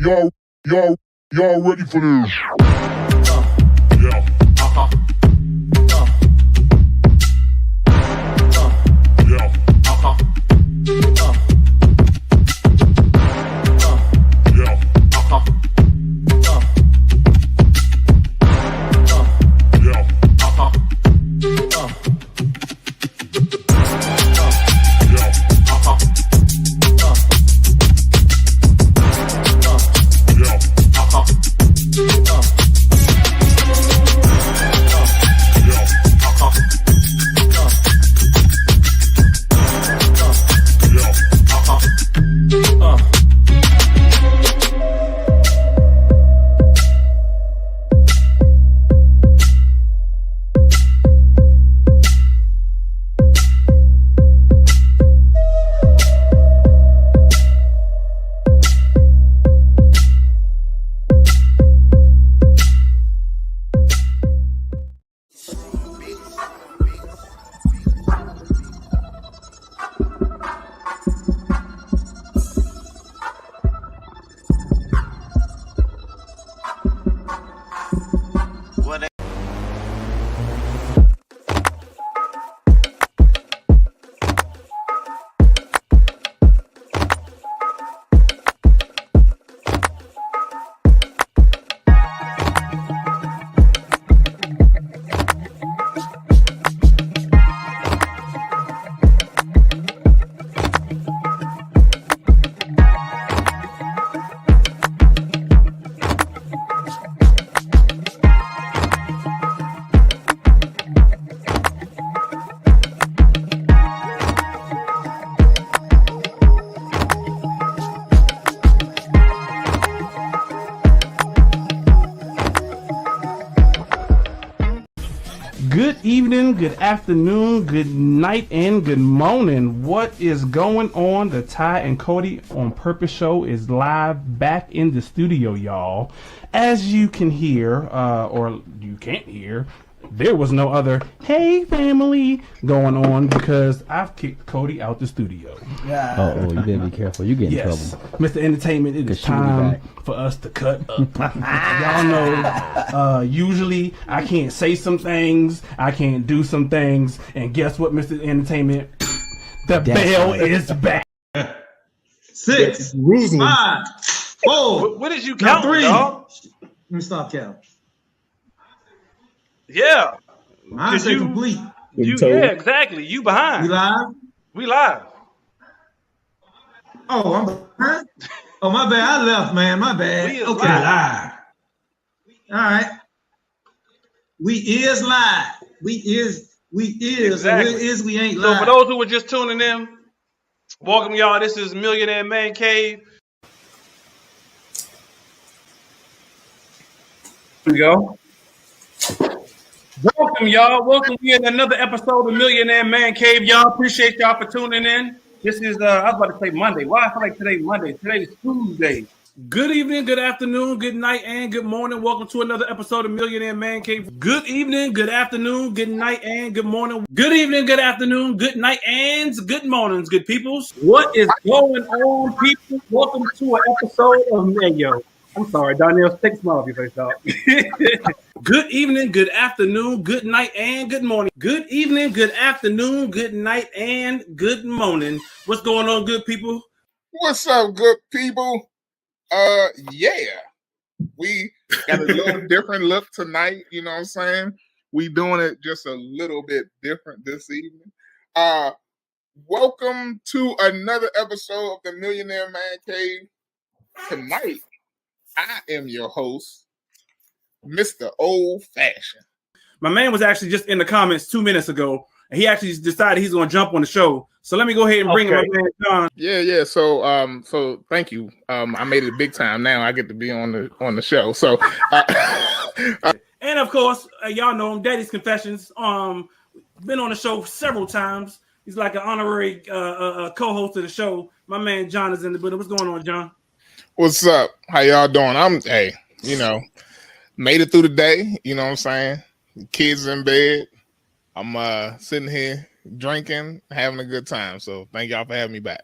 y'all ready for this? Yeah. Good evening, good afternoon, good night, and good morning. What is going on? The Ty and Cody on Purpose show is live back in the studio, y'all. As you can hear, or you can't hear, there was no other "Hey family" going on because I've kicked Cody out the studio. Yeah. Oh, you better be careful. You get in trouble. Mr. Entertainment, it is time for us to cut up. Y'all know, usually I can't say some things, I can't do some things, and guess what, Mr. Entertainment? The bell is back. 6, 5, 4. What did you count, 3? Dog? Let me stop counting. Yeah. I say complete. Yeah, exactly. You behind. We live. Oh, I'm behind? Oh, my bad. I left, man. My bad. We is okay, live. All right. We is live. We is. Exactly. We ain't live. So for those who were just tuning in, welcome y'all. This is Millionaire Man Cave. Here we go. Welcome, y'all. Welcome to another episode of Millionaire Man Cave. Y'all, appreciate y'all for tuning in. This is, I was about to say Monday. Why I feel like today's Monday? Today's Tuesday. Good evening, good afternoon, good night, and good morning. Welcome to another episode of Millionaire Man Cave. Good evening, good afternoon, good night, and good morning. Good evening, good afternoon, good night, and good mornings, good peoples. What is going on, people? Welcome to an episode of Mayo. I'm sorry, Donnell, take a smile off your face, dog. Good evening, good afternoon, good night, and good morning. Good evening, good afternoon, good night, and good morning. What's going on, good people? What's up, good people? Yeah, we got a little different look tonight. You know what I'm saying? We doing it just a little bit different this evening. Welcome to another episode of the Millionaire Man Cave. Tonight, I am your host, Mr. Old Fashioned. My man was actually just in the comments 2 minutes ago, and he actually decided he's going to jump on the show. So let me go ahead and bring him my man John. Yeah. So thank you. I made it big time. Now I get to be on the show. So, and of course, y'all know him, Daddy's Confessions. Been on the show several times. He's like an honorary co-host of the show. My man John is in the building. What's going on, John? What's up? How y'all doing? Made it through the day. You know what I'm saying? Kids in bed. I'm sitting here drinking, having a good time. So thank y'all for having me back.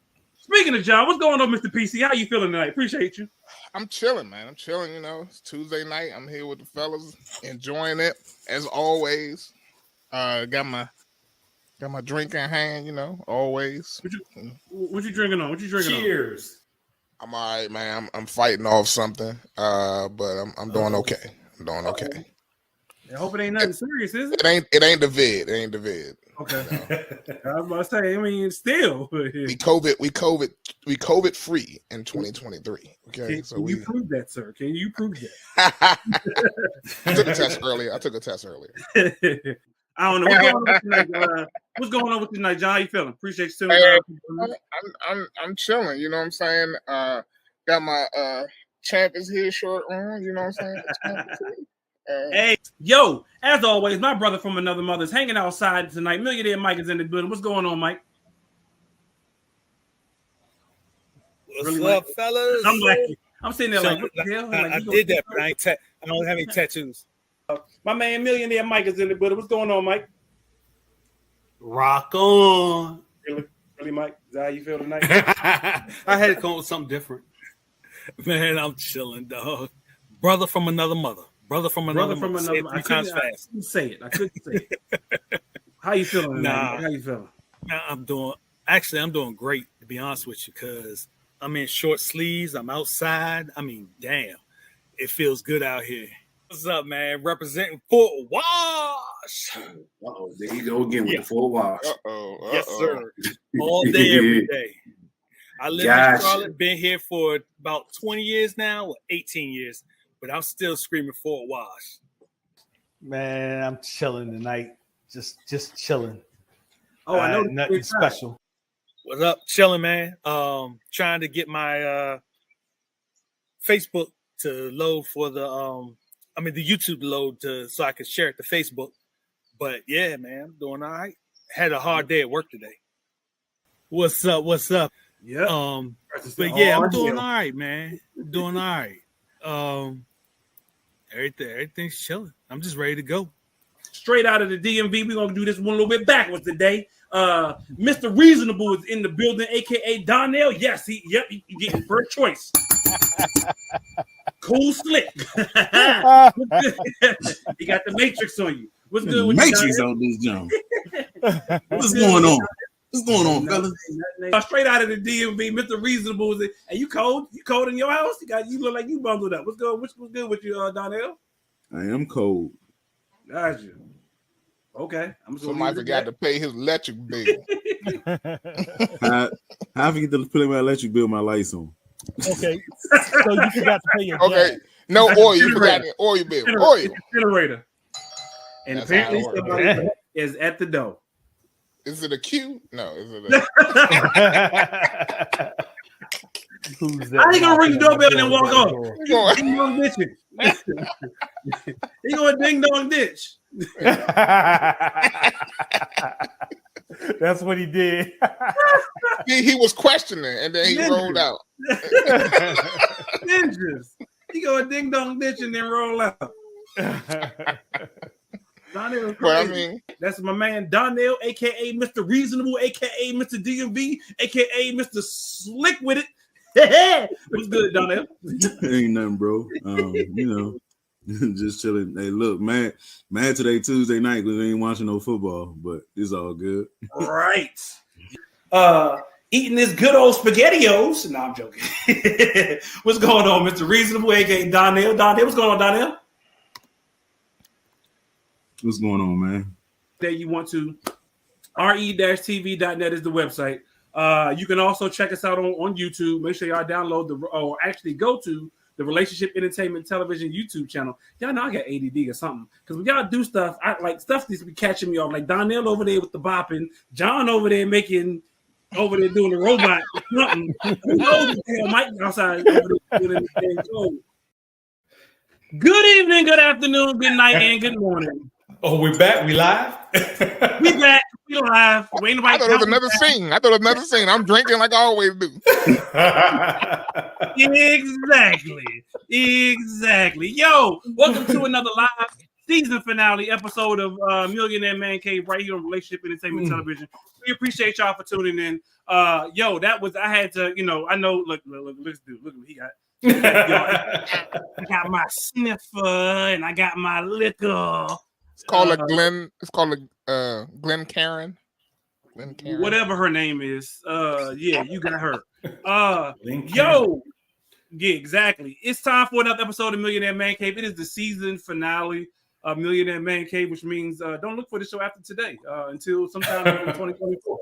Speaking of John, what's going on, Mr. PC? How you feeling tonight? Appreciate you. I'm chilling, man. I'm chilling. You know, it's Tuesday night. I'm here with the fellas, enjoying it as always. Got my drink in hand. You know, always. What you drinking on? Cheers. I'm all right, man. I'm fighting off something, but I'm doing okay. I'm doing okay. I hope it ain't nothing serious, is it? It ain't the vid. It ain't the vid. Okay. No. I was about to say, I mean, still. We COVID free in 2023. Okay, Can you prove that, sir? Can you prove that? I took a test earlier. I don't know. What's going on with you tonight, John? How you feeling? Appreciate you too. I'm chilling. You know what I'm saying? Got my Champions here shirt on. You know what I'm saying? Hey, yo, as always, my brother from another mother is hanging outside tonight. Millionaire Mike is in the building. What's going on, Mike? What's up, fellas? I'm sitting there like, what the hell? I did that, but I don't have any tattoos. My man Millionaire Mike is in the building. What's going on, Mike? Rock on. Really, Mike? Is that how you feel tonight? I had to come up with something different. Man, I'm chilling, dog. Brother from another mother. Brother from another mother. Say it 3 times fast. I couldn't say it. How you feeling tonight? How you feeling? Nah, I'm doing great, to be honest with you, because I'm in short sleeves. I'm outside. I mean, damn, it feels good out here. What's up, man? Representing Fort Wash. Uh-oh, there you go again with the Fort Wash. Yes, sir. All day, every day. I live in Charlotte, been here for about 20 years now, or 18 years, but I'm still screaming Fort Wash. Man, I'm chilling tonight. Just chilling. Oh, I know. Nothing special. What's up? Chilling, man. Trying to get my Facebook to load for the YouTube to load so I can share it to Facebook. But yeah, man, I'm doing all right. Had a hard day at work today. What's up? Yeah. But yeah, I'm doing all right, man. Doing all right. Everything's chilling. I'm just ready to go. Straight out of the DMV, we're gonna do this one a little bit backwards today. Mr. Reasonable is in the building, aka Donnell. Yes, he getting first choice. Cool slick. He got the Matrix on you. What's good with Matrix on this jump? What's going on? What's going on, fellas? Straight out of the DMV, Mr. Reasonable is it. And you cold? You cold in your house? You look like you bundled up. What's good? What's good with you, Donnell? I am cold. Gotcha. Okay. Somebody forgot to pay his electric bill. I forget to put my electric bill, my lights on. Okay. So you forgot to pay your gas. No oil. You forgot the oil bill. Oil. Generator. And That's apparently somebody is at the door. Is it a queue? No. Is it Who's that? I ain't gonna ring the doorbell and then walk off. He gonna ding dong ditch. That's what he did. he was questioning and then he rolled out. Ninjas. He go a ding dong ditch and then roll out. Donnell, but I mean, that's my man Donnell, aka Mr. Reasonable, aka Mr. DMV, aka Mr. Slick with it. What's good, Donnell? Ain't nothing, bro. Just chilling. Hey, look, man, today Tuesday night because we ain't watching no football, but it's all good. Right. Eating this good old SpaghettiOs. No, I'm joking. What's going on, Mr. Reasonable, aka Donnell? What's going on, Donnell? What's going on, man? That you want to re-tv.net is the website. You can also check us out on YouTube. Make sure y'all download go to the Relationship Entertainment Television YouTube channel. Y'all know I got ADD or something. Because when y'all do stuff, stuff needs to be catching me off. Like Donnell over there with the bopping, John over there doing the robot. Something. Who knows what the hell Mike outside over there doing the Good evening, good afternoon, good night, and good morning. Oh, we're back. We live? We back. We live. I thought it was another scene. I'm drinking like I always do. Exactly. Yo, welcome to another live season finale episode of Millionaire Man Cave right here on Relationship Entertainment Television. We appreciate y'all for tuning in. Yo, that was I had to, I know. Look, this dude. Look what he got. I got my sniffer and I got my liquor. It's called a Glen. It's called a Glen Karen. Whatever her name is. Yeah, you got her. Yo, yeah, exactly. It's time for another episode of Millionaire Man Cave. It is the season finale of Millionaire Man Cave, which means don't look for the show after today until sometime in 2024.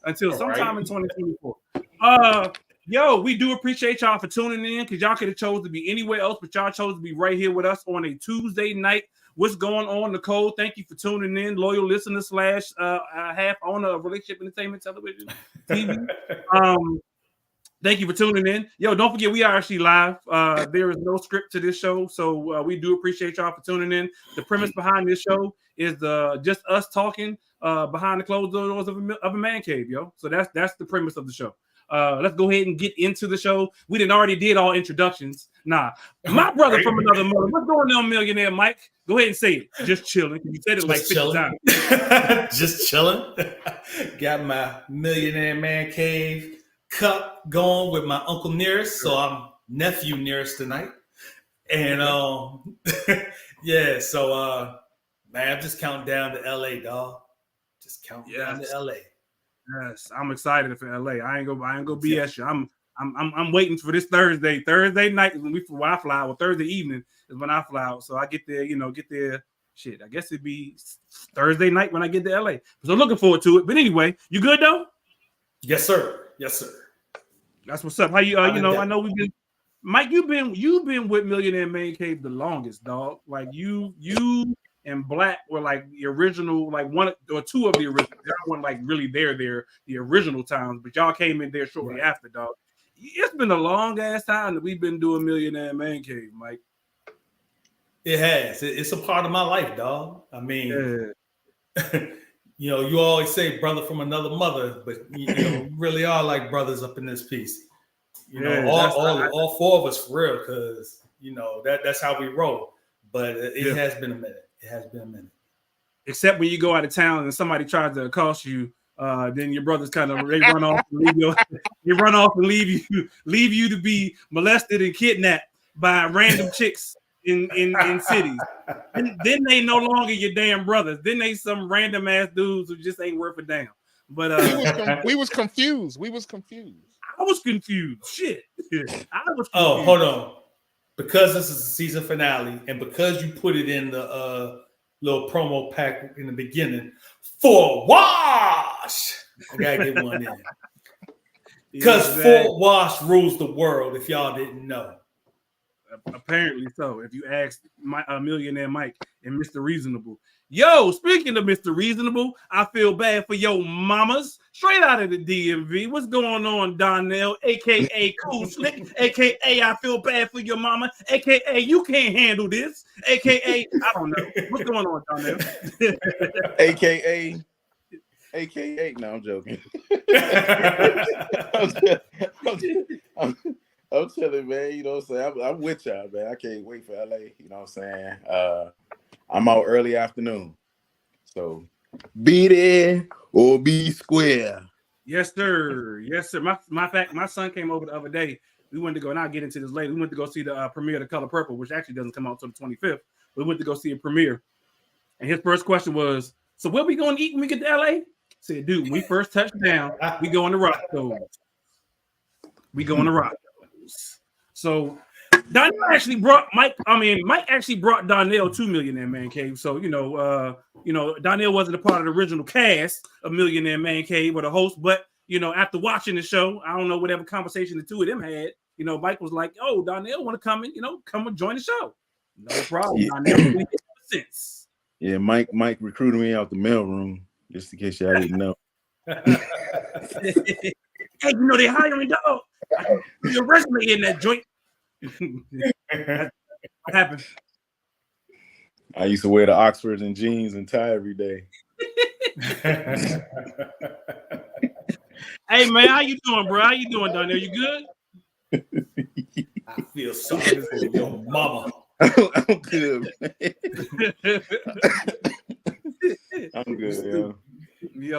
Until sometime in 2024. Yo, we do appreciate y'all for tuning in because y'all could have chose to be anywhere else, but y'all chose to be right here with us on a Tuesday night. What's going on, Nicole? Thank you for tuning in, loyal listener / half owner of Relationship Entertainment Television TV. Thank you for tuning in. Yo, don't forget we are actually live. There is no script to this show, so we do appreciate y'all for tuning in. The premise behind this show is just us talking behind the closed doors of a man cave, yo. So that's the premise of the show. Let's go ahead and get into the show. We already did all introductions. Nah, my brother from another mother. What's going on, Millionaire Mike? Go ahead and say it. Just chilling. You said it like 50 times. Just chilling. Got my Millionaire Man Cave cup going with my Uncle Nearest, so I'm nephew Nearest tonight. And yeah, so man, I'm just counting down to LA, dog. Just counting down to LA. Yes, I'm excited for LA. I ain't gonna BS you. I'm waiting for this Thursday. Thursday night is when I fly out. Well, Thursday evening is when I fly out. So I get there, shit. I guess it'd be Thursday night when I get to LA. So looking forward to it. But anyway, you good though? Yes, sir. Yes, sir. That's what's up. How you? I know we've been. Mike, you've been with Millionaire Man Cave the longest, dog. Like you and Black were like the original, like one or two of the original. Y'all weren't like really there the original times, but y'all came in there shortly after, dog. It's been a long ass time that we've been doing Millionaire Man Cave, Mike. It has. It's a part of my life, dog. I mean, you always say brother from another mother, but you really are like brothers up in this piece. All four of us for real, because that's how we roll. But it has been a minute. It has been a minute. Except when you go out of town and somebody tries to accost you, then your brothers kind of they run off and leave you. They run off and leave you to be molested and kidnapped by random chicks in cities. And then they no longer your damn brothers. Then they some random ass dudes who just ain't worth a damn. But we was confused. I was confused. Shit. I was confused. Oh, hold on. Because this is the season finale, and because you put it in the little promo pack in the beginning for wash, I gotta get one in. Because Fort Wash rules the world. If y'all didn't know, apparently so. If you ask Millionaire Mike and Mr. Reasonable. Yo, speaking of Mr. Reasonable, I feel bad for your mamas. Straight out of the DMV. What's going on, Donnell? AKA Cool Slick. AKA I feel bad for your mama. AKA you can't handle this. AKA I don't know. What's going on, Donnell? AKA no, I'm joking. I'm telling, man, you know what I'm saying? I'm with y'all, man. I can't wait for LA, you know what I'm saying? I'm out early afternoon. So be there or be square. Yes, sir. Yes, sir. My son came over the other day. We went to go, and I'll get into this later. We went to go see the premiere of The Color Purple, which actually doesn't come out until the 25th. We went to go see a premiere. And his first question was, so where we going to eat when we get to LA? I said, dude, when we first touch down, we go in the Roscoe's. So Donnell actually brought Mike actually brought Donnell to Millionaire Man Cave. So, Donnell wasn't a part of the original cast of Millionaire Man Cave or the host, but, after watching the show, I don't know whatever conversation the two of them had, Mike was like, oh, Donnell want to come and, come and join the show. No problem. Yeah. Donnell really gets sense. Yeah, Mike recruited me out the mailroom, just in case y'all didn't know. Hey, they hiring dog. Your resume in that joint. What happened? I used to wear the Oxfords and jeans and tie every day. Hey man, how you doing, bro? How you doing down there? You good? I feel sorry for your mama. I'm good. I'm good, yeah.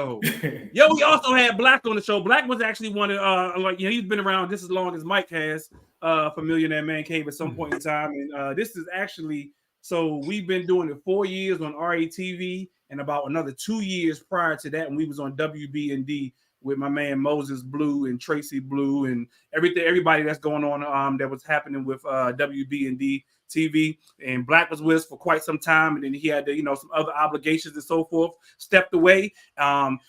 Yo, we also had Black on the show. Black was actually one of he's been around just as long as Mike has for Millionaire Man Cave at some point in time. And this is actually, so we've been doing it 4 years on RETV and about another 2 years prior to that when we was on WB&D with my man Moses Blue and Tracy Blue and everybody that's going on that was happening with WB&D TV. And Black was with us for quite some time, and then he had some other obligations and so forth, stepped away. And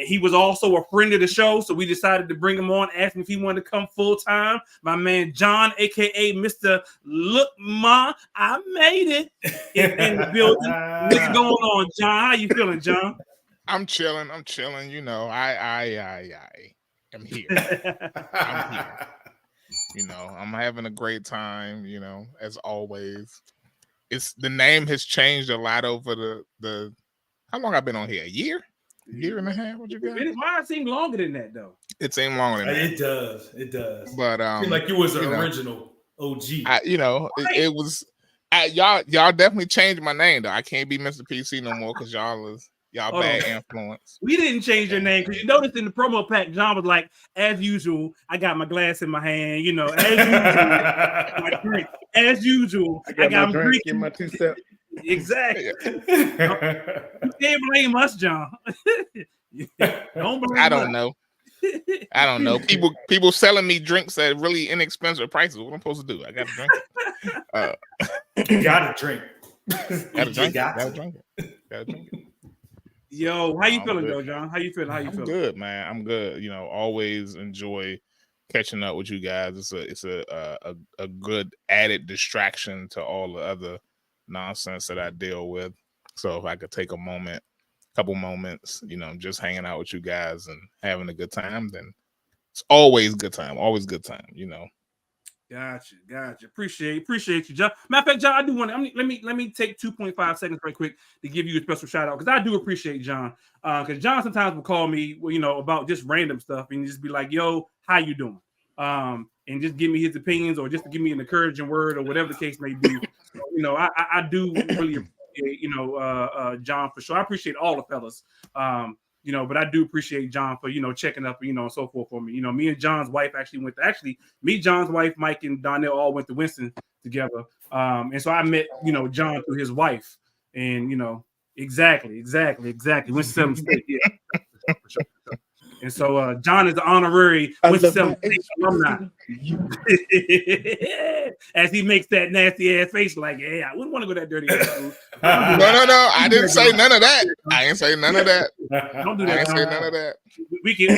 he was also a friend of the show, so we decided to bring him on, asked him if he wanted to come full time. My man John, aka Mr. Look Ma, I made it in the building. What's going on, John? How you feeling, John? I'm chilling. You know, I am here. I'm here. You know, I'm having a great time, you know, as always. The name has changed a lot over the how long I've been on here? A year and a half? What you got? Why it seem longer than that though? It seemed longer than that. It does. But I feel like you was the original OG. It was y'all definitely changed my name though. I can't be Mr. PC no more because y'all bad influence. We didn't change your name because you noticed in the promo pack, John was like, as usual, I got my glass in my hand, you know, as usual, my drink. As usual, I got my drink in my 2 step. Exactly. You can't blame us, John. Don't blame I don't know. I don't know. People selling me drinks at really inexpensive prices. What am I supposed to do? I got to drink it. You got to drink. Gotta drink it. Yo, how you feeling though, John? How you feeling? I'm good, man. I'm good. You know, always enjoy catching up with you guys. It's a good added distraction to all the other nonsense that I deal with. So if I could take couple moments, you know, just hanging out with you guys and having a good time, then it's always good time. Always good time, you know. Gotcha. Appreciate you, John. Matter of fact, John, I do want to let me take 2.5 seconds right quick to give you a special shout out because I do appreciate John. Because John sometimes will call me, you know, about just random stuff and just be like, "Yo, how you doing?" And just give me his opinions or just to give me an encouraging word or whatever the case may be. So, you know, I do really appreciate, you know, John for sure. I appreciate all the fellas. You know, but I do appreciate John for, you know, checking up, you know, and so forth for me. You know, me and John's wife John's wife, Mike and Donnell all went to Winston together. And so I met, you know, John through his wife. And, you know, exactly. Winston-Salem State, yeah. For sure. And so John is the honorary Winston-Salem State alumni. As he makes that nasty ass face like, yeah, I wouldn't want to go that dirty ass food. No. I didn't say none of that. I ain't say none of that. Don't do that. I ain't say none of that. We can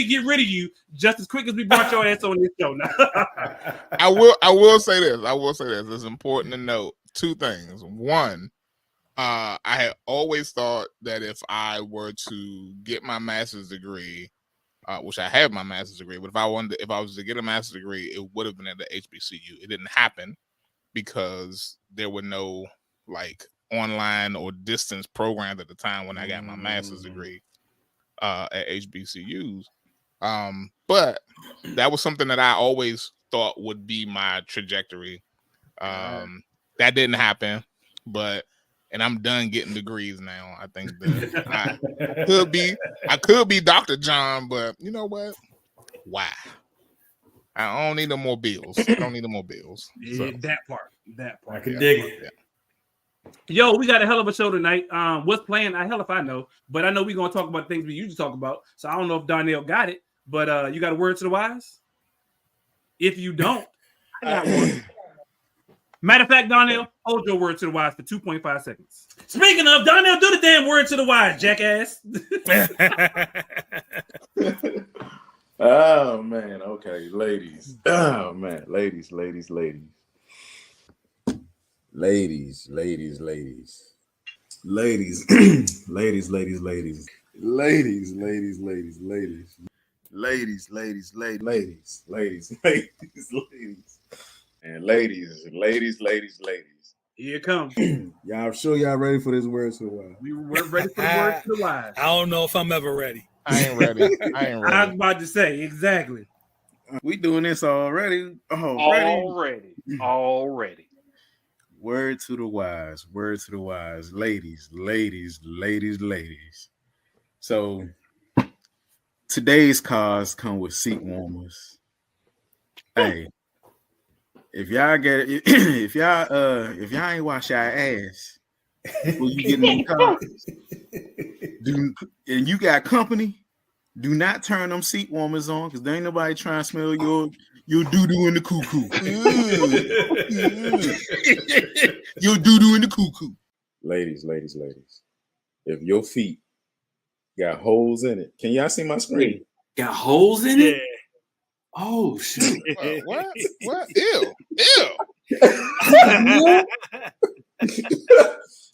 get rid of you just as quick as we brought your ass on this show. Now. I will say this. It's important to note two things. One, I had always thought that if I were to get my master's degree, which I have my master's degree, but if I was to get a master's degree, it would have been at the HBCU. It didn't happen because there were no like online or distance programs at the time when I got my master's degree at HBCUs. But that was something that I always thought would be my trajectory. That didn't happen, and I'm done getting degrees now. I think that I could be Dr. John, but you know what? Why? I don't need no more bills. Yeah, So. that part. I can dig it. Yeah. Yo, we got a hell of a show tonight. What's playing? Hell if I know, but I know we're gonna talk about things we usually talk about. So I don't know if Donnell got it, but you got a word to the wise? If you don't, I got one. Matter of fact, Donnell, hold your word to the wise for 2.5 seconds. Speaking of, Donnell, do the damn word to the wise, jackass. Oh man, okay, ladies. Oh man, ladies. And ladies. Here it comes. Y'all sure y'all ready for this word to the wise? We're ready for the word to the wise. I don't know if I'm ever ready. I ain't ready. I was about to say, exactly. We doing this already. Already. Word to the wise. Ladies. So today's cars come with seat warmers. Hey, if y'all ain't wash your ass before you get in the car, and you got company, do not turn them seat warmers on because there ain't nobody trying to smell your doo-doo in the cuckoo. Your doo-doo in the cuckoo. Ladies. If your feet got holes in it, can y'all see my screen? Got holes in it? Oh shit! What? Ew!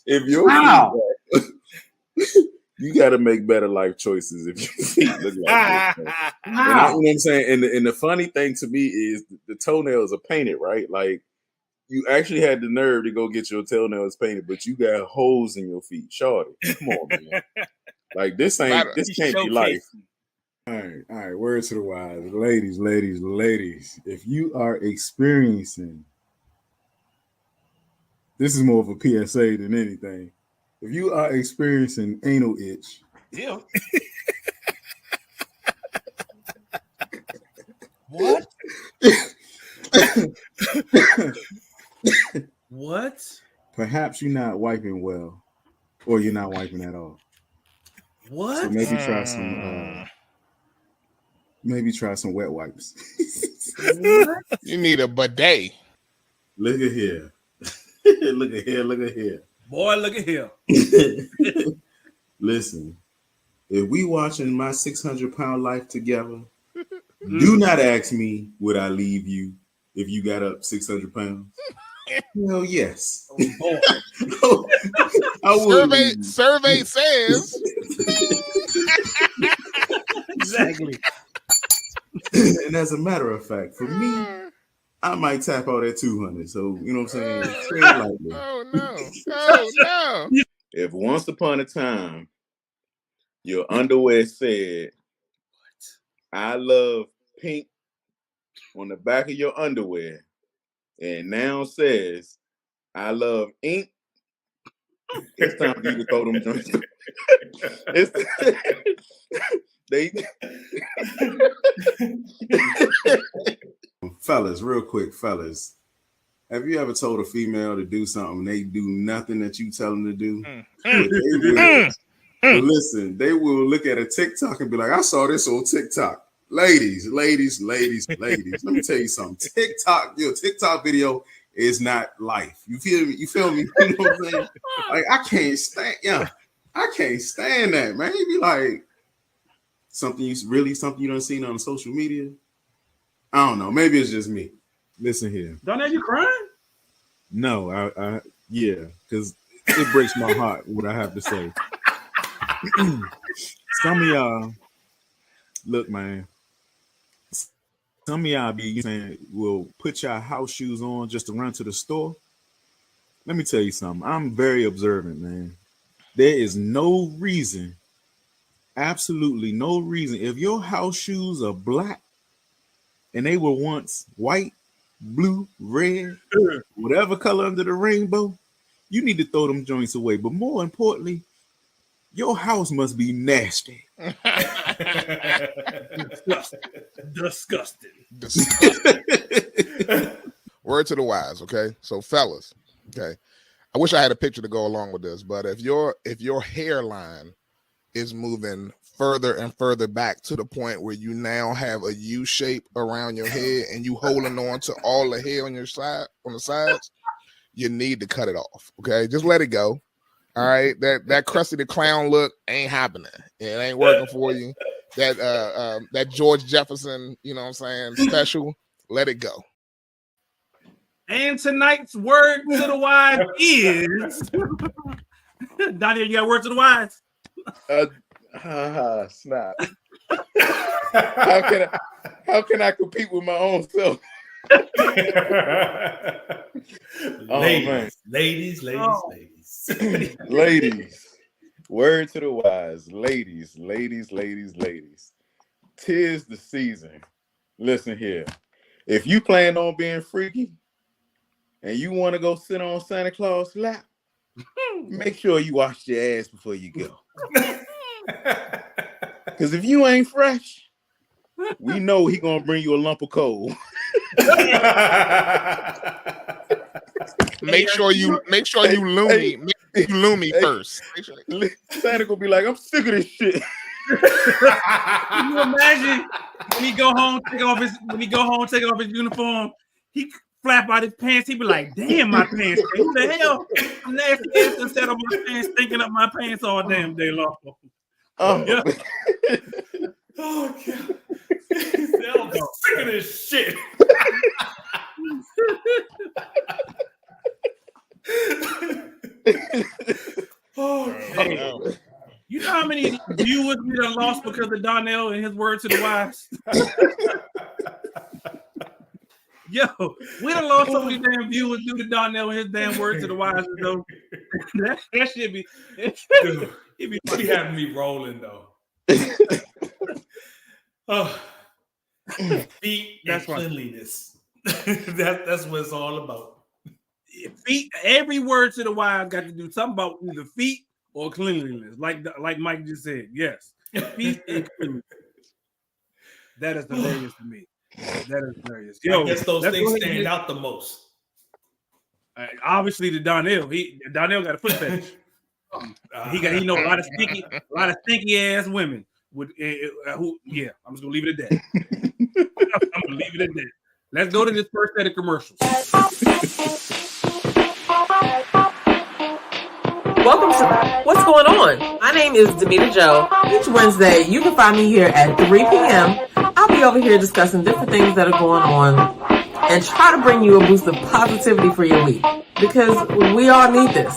If your feet, you got to make better life choices if your feet look like this. You know what I'm saying? And the funny thing to me is the toenails are painted, right? Like you actually had the nerve to go get your toenails painted, but you got holes in your feet. Shorty, come on, man. Like this can't be life. All right. Word to the wise, ladies. If you are experiencing, this is more of a PSA than anything. If you are experiencing anal itch, Yeah. What? What? perhaps you're not wiping well, or you're not wiping at all. What? So maybe try some wet wipes. You need a bidet. Look at here. Look at here. Boy, look at here. Listen, if we watching My 600-Pound Life together, do not ask me, would I leave you if you got up 600 pounds? Well, yes. Oh, Survey says. Exactly. And as a matter of fact, for me, I might tap out at 200. So, you know what I'm saying? Tread lightly. Oh, no. If once upon a time your underwear said, I love pink on the back of your underwear, and now says, I love ink, it's time for you to throw them joints. Fellas, real quick, fellas. Have you ever told a female to do something and they do nothing that you tell them to do? But listen, they will look at a TikTok and be like, I saw this on TikTok. Ladies. Let me tell you something. Your TikTok video is not life. You feel me? You know what I'm saying? Like, I can't stand that, man. You be like, something you done seen on social media. I don't know. Maybe it's just me. Listen here. Don't have you crying? No, yeah, because it breaks my heart what I have to say. Some of y'all, look, man. Some of y'all be saying will put your house shoes on just to run to the store. Let me tell you something. I'm very observant, man. There is no reason, absolutely no reason. If your house shoes are black and they were once white, blue, red, whatever color under the rainbow, you need to throw them joints away. But more importantly, your house must be nasty. Disgusting. Word to the wise, okay? So fellas, okay. I wish I had a picture to go along with this, but if your hairline is moving further and further back to the point where you now have a U shape around your head and you holding on to all the hair on the sides, you need to cut it off. Okay, just let it go. All right, that Krusty the Clown look ain't happening. It ain't working for you. That George Jefferson, you know what I'm saying, special, let it go. And tonight's word to the wise is Daniel, you got word to the wise? Snap. How can I compete with my own self? Ladies. Word to the wise. Ladies. Tis the season. Listen here. If you plan on being freaky and you want to go sit on Santa Claus' lap, make sure you wash your ass before you go. Because if you ain't fresh, we know he gonna bring you a lump of coal. Make sure you loony. Make sure you loony first. Santa gonna be like, I'm sick of this shit. Can you imagine when he go home, take off his uniform, he flap out his pants, he be like, damn, my pants. Who the hell? I'm nasty ass instead of my pants, stinking up my pants all damn day long. Yeah. Oh God. I'm sick of this shit. Hey, you know how many viewers we done lost because of Donnell and his word to the wise? Yo, we done lost so many damn viewers due to Donnell and his damn word to the wise. Though. that should be. Dude, he be having me rolling though. Feet and cleanliness. That's what it's all about. Feet. Every word to the wise got to do something about either feet or cleanliness, like Mike just said. Yes, feet and cleanliness. That is hilarious to me. That is hilarious. Yo, I guess those things stand out the most. Obviously, the Donnell. Donnell got a foot fetish. He know a lot of stinky ass women. I'm just gonna leave it at that. I'm gonna leave it at that. Let's go to this first set of commercials. Welcome to What's Going On? My name is Demita Joe. Each Wednesday, you can find me here at 3 p.m. I'll be over here discussing different things that are going on and try to bring you a boost of positivity for your week because we all need this.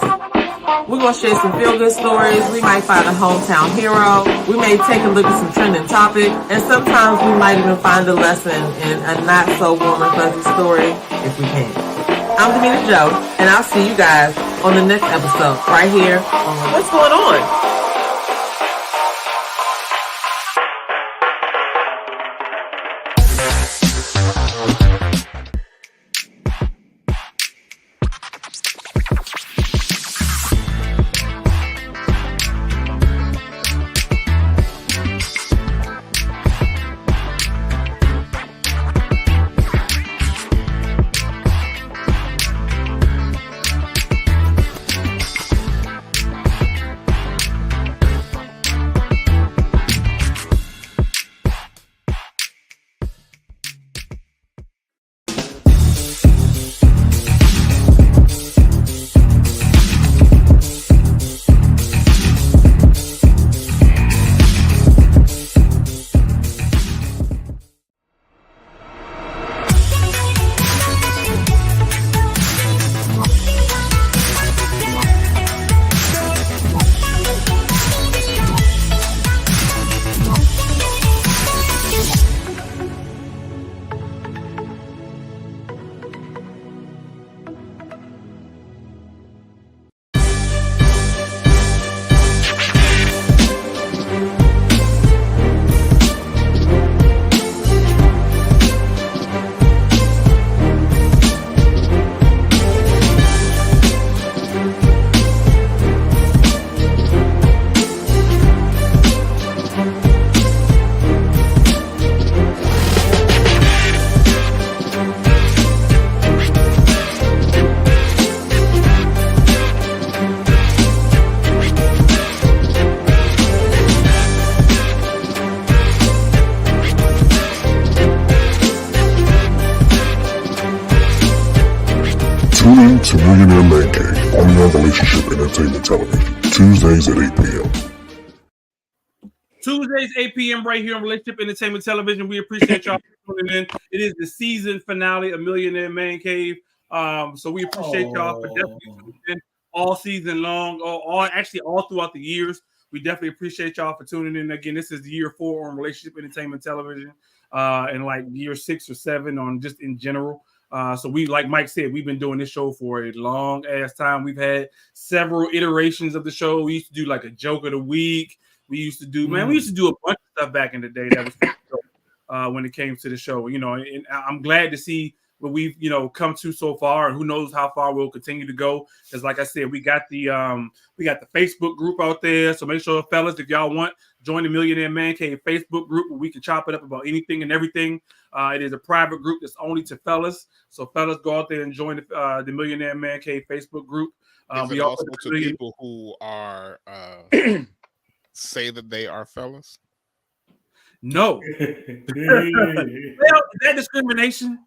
We're going to share some feel-good stories. We might find a hometown hero. We may take a look at some trending topic. And sometimes we might even find a lesson in a not-so-warm and fuzzy story if we can. I'm Demita Joe, and I'll see you guys on the next episode right here on What's Going On? Tune in to Millionaire Man Cave, only on Relationship Entertainment Television, Tuesdays at 8 p.m. Tuesdays, 8 p.m. right here on Relationship Entertainment Television. We appreciate y'all for tuning in. It is the season finale of Millionaire Man Cave. So we appreciate y'all for definitely tuning in all season long, all throughout the years. We definitely appreciate y'all for tuning in. Again, this is year 4 on Relationship Entertainment Television, and like year 6 or 7 on just in general. So we, like Mike said, we've been doing this show for a long ass time. We've had several iterations of the show. We used to do like a joke of the week. We used to do a bunch of stuff back in the day that was when it came to the show, you know, and I'm glad to see we've come to so far, and who knows how far we'll continue to go. Because like I said, we got the Facebook group out there. So make sure, fellas, if y'all want, join the Millionaire Man Cave Facebook group where we can chop it up about anything and everything. It is a private group that's only to fellas. So fellas, go out there and join the Millionaire Man Cave Facebook group. Is it also to people who are say that they are fellas? No. Well, is that discrimination?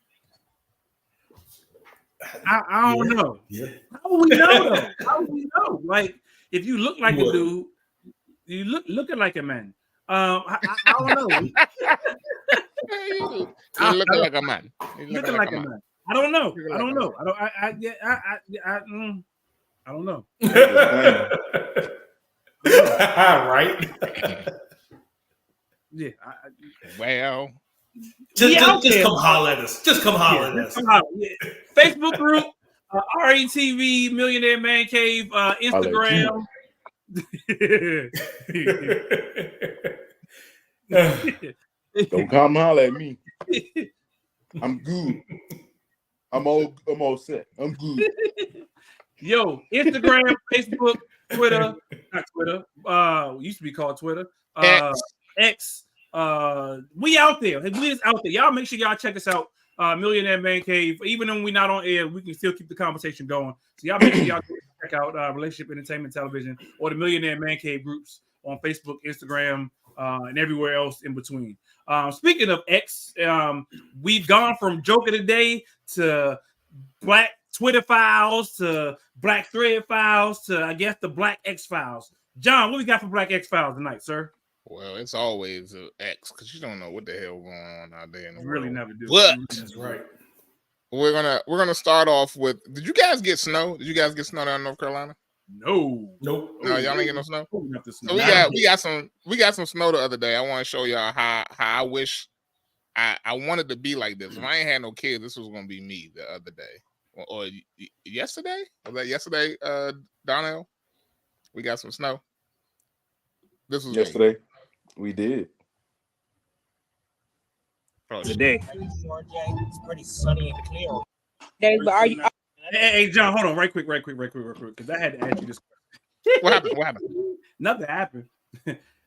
I don't know. Yeah. How would we know though? How would we know? Like, if you look like a dude, you looking like a man. I don't know. You looking like a man. Looking like a man. I don't know. I don't know. I don't know. Right. Yeah. Well. Just come holler at us. Just come holler at us. Yeah. Facebook group, RETV, Millionaire Man Cave, Instagram. Don't come holler at me. I'm good. I'm all set. I'm good. Yo, Instagram, Facebook, Twitter, not Twitter. Used to be called Twitter. X. We out there. We just out there. Y'all make sure y'all check us out. Millionaire Man Cave. Even when we're not on air, we can still keep the conversation going. So y'all make sure y'all check out Relationship Entertainment Television or the Millionaire Man Cave groups on Facebook, Instagram, and everywhere else in between. Speaking of X, we've gone from Joke of the Day to Black Twitter Files to Black Thread Files to, I guess, the Black X Files. John, what we got for Black X Files tonight, sir? Well, it's always an X because you don't know what the hell going on out there in the world. Really never do. But that's right. We're gonna start off with. Did you guys get snow? Did you guys get snow down in North Carolina? No. Nope. No, y'all ain't get no snow. So we got some snow the other day. I want to show y'all how I wish I wanted to be like this. If I ain't had no kids, this was gonna be me the other day or yesterday. Was that yesterday, Donnell? We got some snow. This was yesterday. We did. Today. It's pretty sunny and clear. Hey, but are you? Hey, John, hold on, right quick, because I had to ask you this question. What happened? Nothing happened.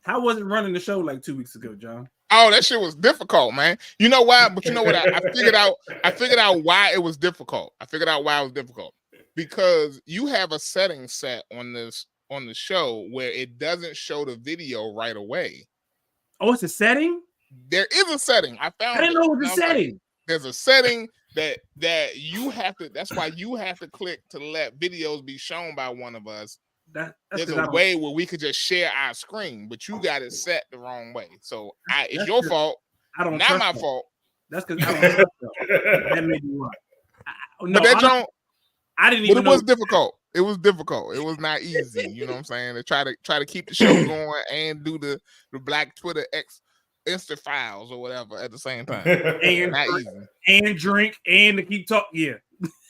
How was it running the show like 2 weeks ago, John? Oh, that shit was difficult, man. You know why? But you know what? I figured out. I figured out why it was difficult. Because you have a setting set on the show where it doesn't show the video right away. Oh, it's a setting? There is a setting. I didn't know it was a setting. Like, there's a setting that you have to. That's why you have to click to let videos be shown by one of us. There's a way where we could just share our screen, but you got it set the wrong way. So it's your fault. I don't. Not my fault. That's because I don't trust them. That made me right. No, but I didn't even. But it was difficult. It was difficult. It was not easy. You know what I'm saying? To try to keep the show going and do the Black Twitter Insta files or whatever at the same time. And not drink, easy. And drink and to keep talking. Yeah.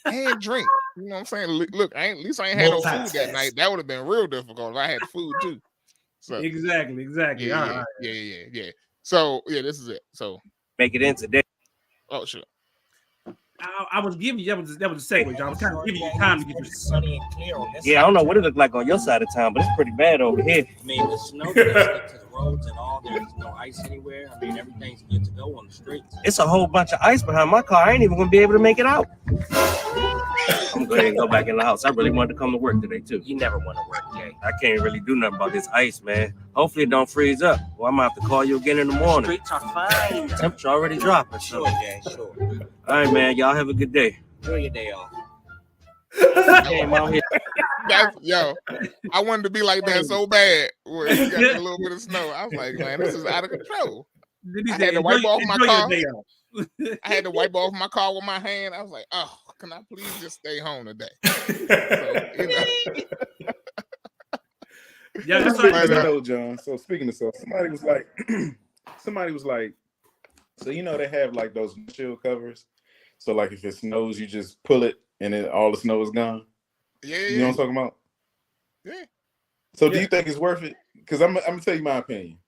And drink. You know what I'm saying? Look, at least I ain't had no food that night. That would have been real difficult if I had food too. So exactly. Yeah. So this is it. So make it in today. Oh, sure. I was giving you that was a segue, John. I was kind of giving you time to get your sunny and clear on this. Yeah, I don't know what it looked like on your side of town, but it's pretty bad over here. I mean, the snow to the roads and all. There's no ice anywhere. I mean, everything's good to go on the streets. It's a whole bunch of ice behind my car. I ain't even gonna be able to make it out. I'm gonna go ahead and go back in the house. I really wanted to come to work today too. You never want to work, Jay. I can't really do nothing about this ice, man. Hopefully it don't freeze up. Well, I'm gonna have to call you again in the morning. Streets are fine. Temperature already dropping. Sure, Jay. Sure. All right, man. Y'all have a good day. Enjoy your day off. Came out here. Yo, I wanted to be like that so bad. Where you got a little bit of snow. I was like, man, this is out of control. I had to wipe off my car. I had to wipe off my car with my hand. I was like, oh, can I please just stay home today? Yeah, that's right. Know, John. So speaking of stuff, somebody was like, so you know they have like those shield covers. So like if it snows, you just pull it and then all the snow is gone. Yeah. You know what I'm talking about? Yeah. So do you think it's worth it? Because I'm gonna tell you my opinion.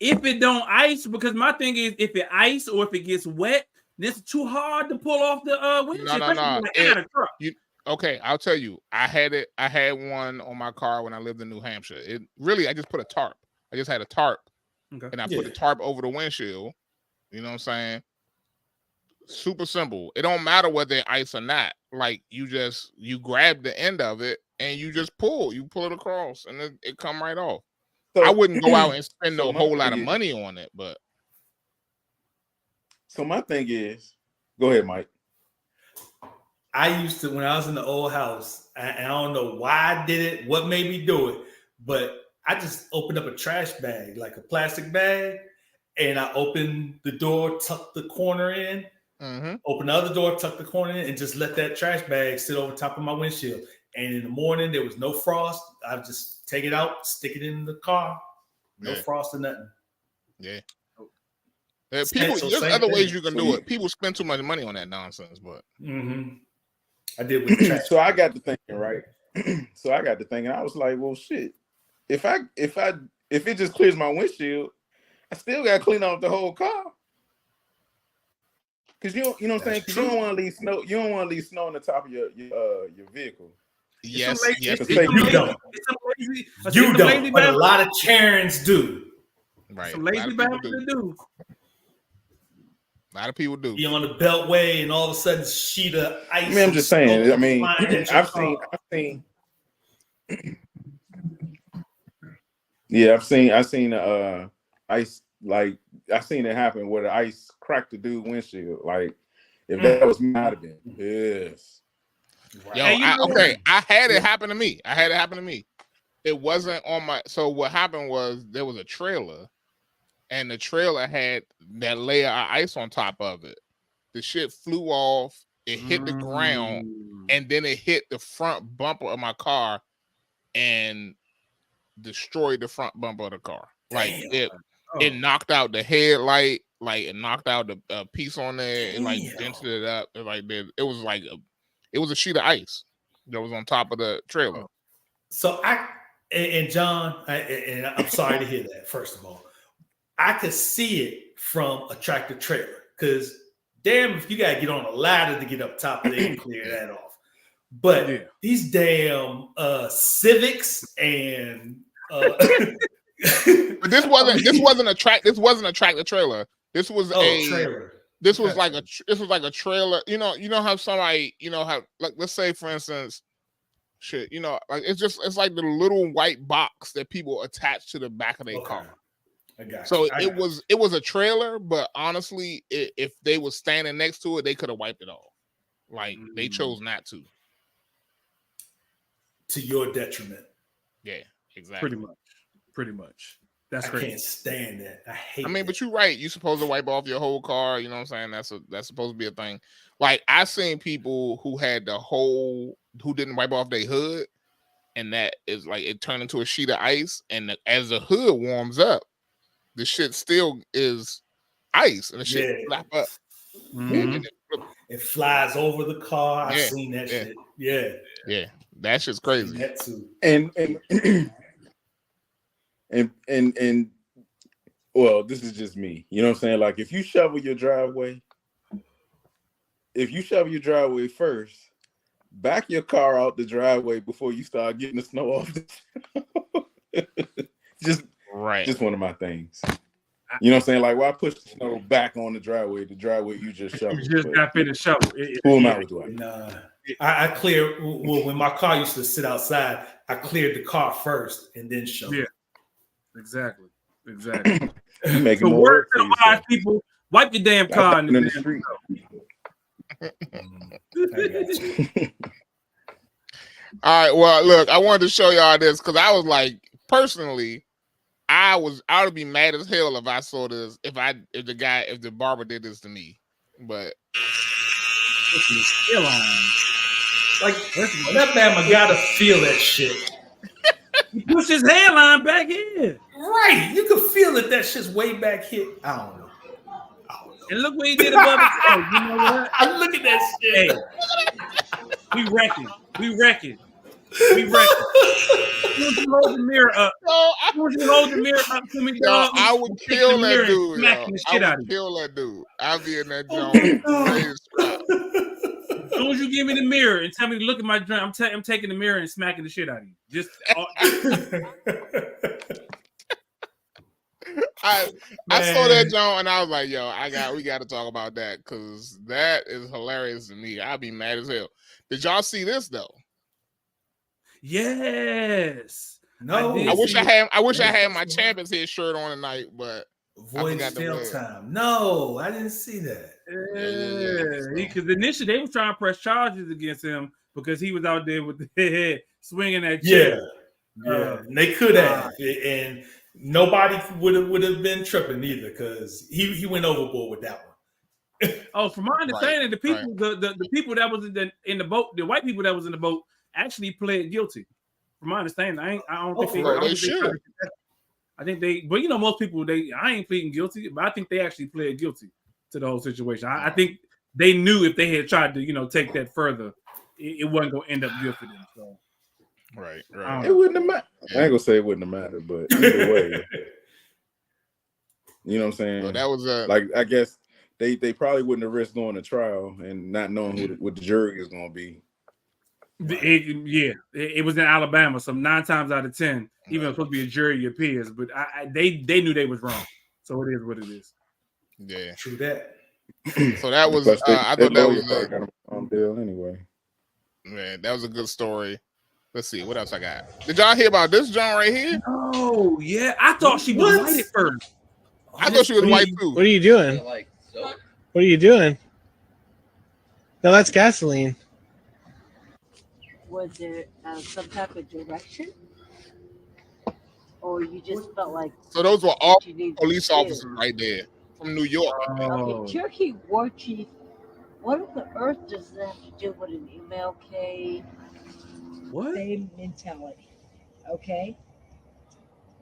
If it don't ice, because my thing is if it ice or if it gets wet, This is too hard to pull off the windshield. No. Truck. Okay, I'll tell you. I had one on my car when I lived in New Hampshire. I just put a tarp. I just had a tarp, and I put the tarp over the windshield. You know what I'm saying? Super simple. It don't matter whether it's ice or not. Like you grab the end of it and you just pull. You pull it across, and it come right off. So, I wouldn't go out and spend a whole lot of money on it, but. So my thing is, go ahead, Mike. I used to, when I was in the old house, and I don't know why I did it, what made me do it, but I just opened up a trash bag, like a plastic bag, and I opened the door, tucked the corner in, open the other door, tuck the corner in, and just let that trash bag sit over top of my windshield. And in the morning, there was no frost. I would just take it out, stick it in the car. No frost or nothing. Yeah. People, there's other ways you can do it. People spend too much money on that nonsense, but I did with trash. So I got to thinking, right? I was like, well, shit. If it just clears my windshield, I still got to clean off the whole car. Because you know what I'm saying? Because you don't want to leave snow. You don't want to leave snow on the top of your vehicle. Yes. You don't. But a lot of Karens do. Right. Some lazy bastards do. A lot of people do. You're on the beltway, and all of a sudden, sheet of ice. I mean, I'm just saying. I mean, I've seen. Yeah, I've seen ice. Like I've seen it happen where the ice cracked the dude's windshield. Like if that was me, I'd have been pissed. Yo, I had it happen to me. It wasn't on my. So what happened was there was a trailer, and the trailer had that layer of ice on top of it. The shit flew off. It hit the ground, and then it hit the front bumper of my car, and destroyed the front bumper of the car. Like it knocked out the headlight. Like it knocked out the piece on there. It like dented it up. It was a sheet of ice that was on top of the trailer. So John, I'm sorry to hear that. First of all, I could see it from a tractor trailer because damn, if you gotta get on a ladder to get up top of it and clear that off. But these damn Civics and but this wasn't a tractor trailer. This was a trailer. This was like a trailer. You know how somebody, like let's say for instance, shit, like it's like the little white box that people attach to the back of their car. I got so you. It was a trailer, but honestly, if they were standing next to it, they could have wiped it off. Like they chose not to. To your detriment. Yeah, exactly. Pretty much. That's I can't stand that. I hate. I mean, but you're right. You're supposed to wipe off your whole car. You know what I'm saying? That's supposed to be a thing. Like I've seen people who had who didn't wipe off their hood, and that is like it turned into a sheet of ice. And as the hood warms up, the shit still is ice, and the shit flap up. It flies over the car. I've seen that shit. Yeah, that shit's crazy. That too. And well, this is just me. You know what I'm saying? Like if you shovel your driveway first, back your car out the driveway before you start getting the snow off. Just one of my things. You know what I'm saying? Like why push the snow back on the driveway you just shoveled? You just got finished shovel. Who am I with that? Nah. I clear when my car used to sit outside, I cleared the car first and then shoveled. Yeah. Exactly. So word to the wise people, wipe your damn car in the street. All right. Well, look, I wanted to show y'all this because I was like, personally, I would be mad as hell if I saw this. If the barber did this to me, but like that man gotta feel that shit. He pushed his hairline back in. Right. You can feel it. That shit's way back here. I don't know. And look what he did above his head. You know what? I look at that shit. Hey, we wrecking. You hold the mirror up. No, I soon as you hold the mirror up to me, Yo, dog, I would you take kill the that mirror and dude. smacking Yo. the I shit out would of you. kill that dude. I'd be in that joint. Ready to scrap. As soon as you give me the mirror and tell me to look at my drink, I'm taking the mirror and smacking the shit out of you. Just I saw that joint and I was like, yo, we got to talk about that because that is hilarious to me. I'd be mad as hell. Did y'all see this though? Yes. No. I wish I had my Champions Head shirt on tonight, but Void Steel Time. No, I didn't see that. Yeah, because initially they was trying to press charges against him because he was out there with the head swinging that chair. Yeah, and they could have, and nobody would have been tripping either because he went overboard with that one. Oh, from my understanding, the people the people that was in the boat, the white people that was in the boat actually pled guilty. From my understanding, I don't think they should. I think they, but you know, most people I ain't pleading guilty, but I think they actually pled guilty to the whole situation. I think they knew if they had tried to, take that further, it wasn't gonna end up good for them. So, right. It wouldn't have mattered. I ain't gonna say it wouldn't have mattered, but either way, you know what I'm saying. Well, that was like I guess they probably wouldn't have risked going to trial and not knowing what the jury is gonna be. It was in Alabama, so 9 times out of 10, even though it's supposed to be a jury of peers, but they knew they was wrong, so it is what it is. Yeah, true that. So that was I thought that was on deal anyway. Man, that was a good story. Let's see what else I got. Did y'all hear about this John right here? Oh yeah, I thought she was white at first. I thought she was white too. What are you doing? What are you doing? No, that's gasoline. Was there some type of direction, or you just felt like? So those were all police officers right there from New York. Okay, Cherokee War Chief. What on the earth does that have to do with an MLK? What? Same mentality. Okay.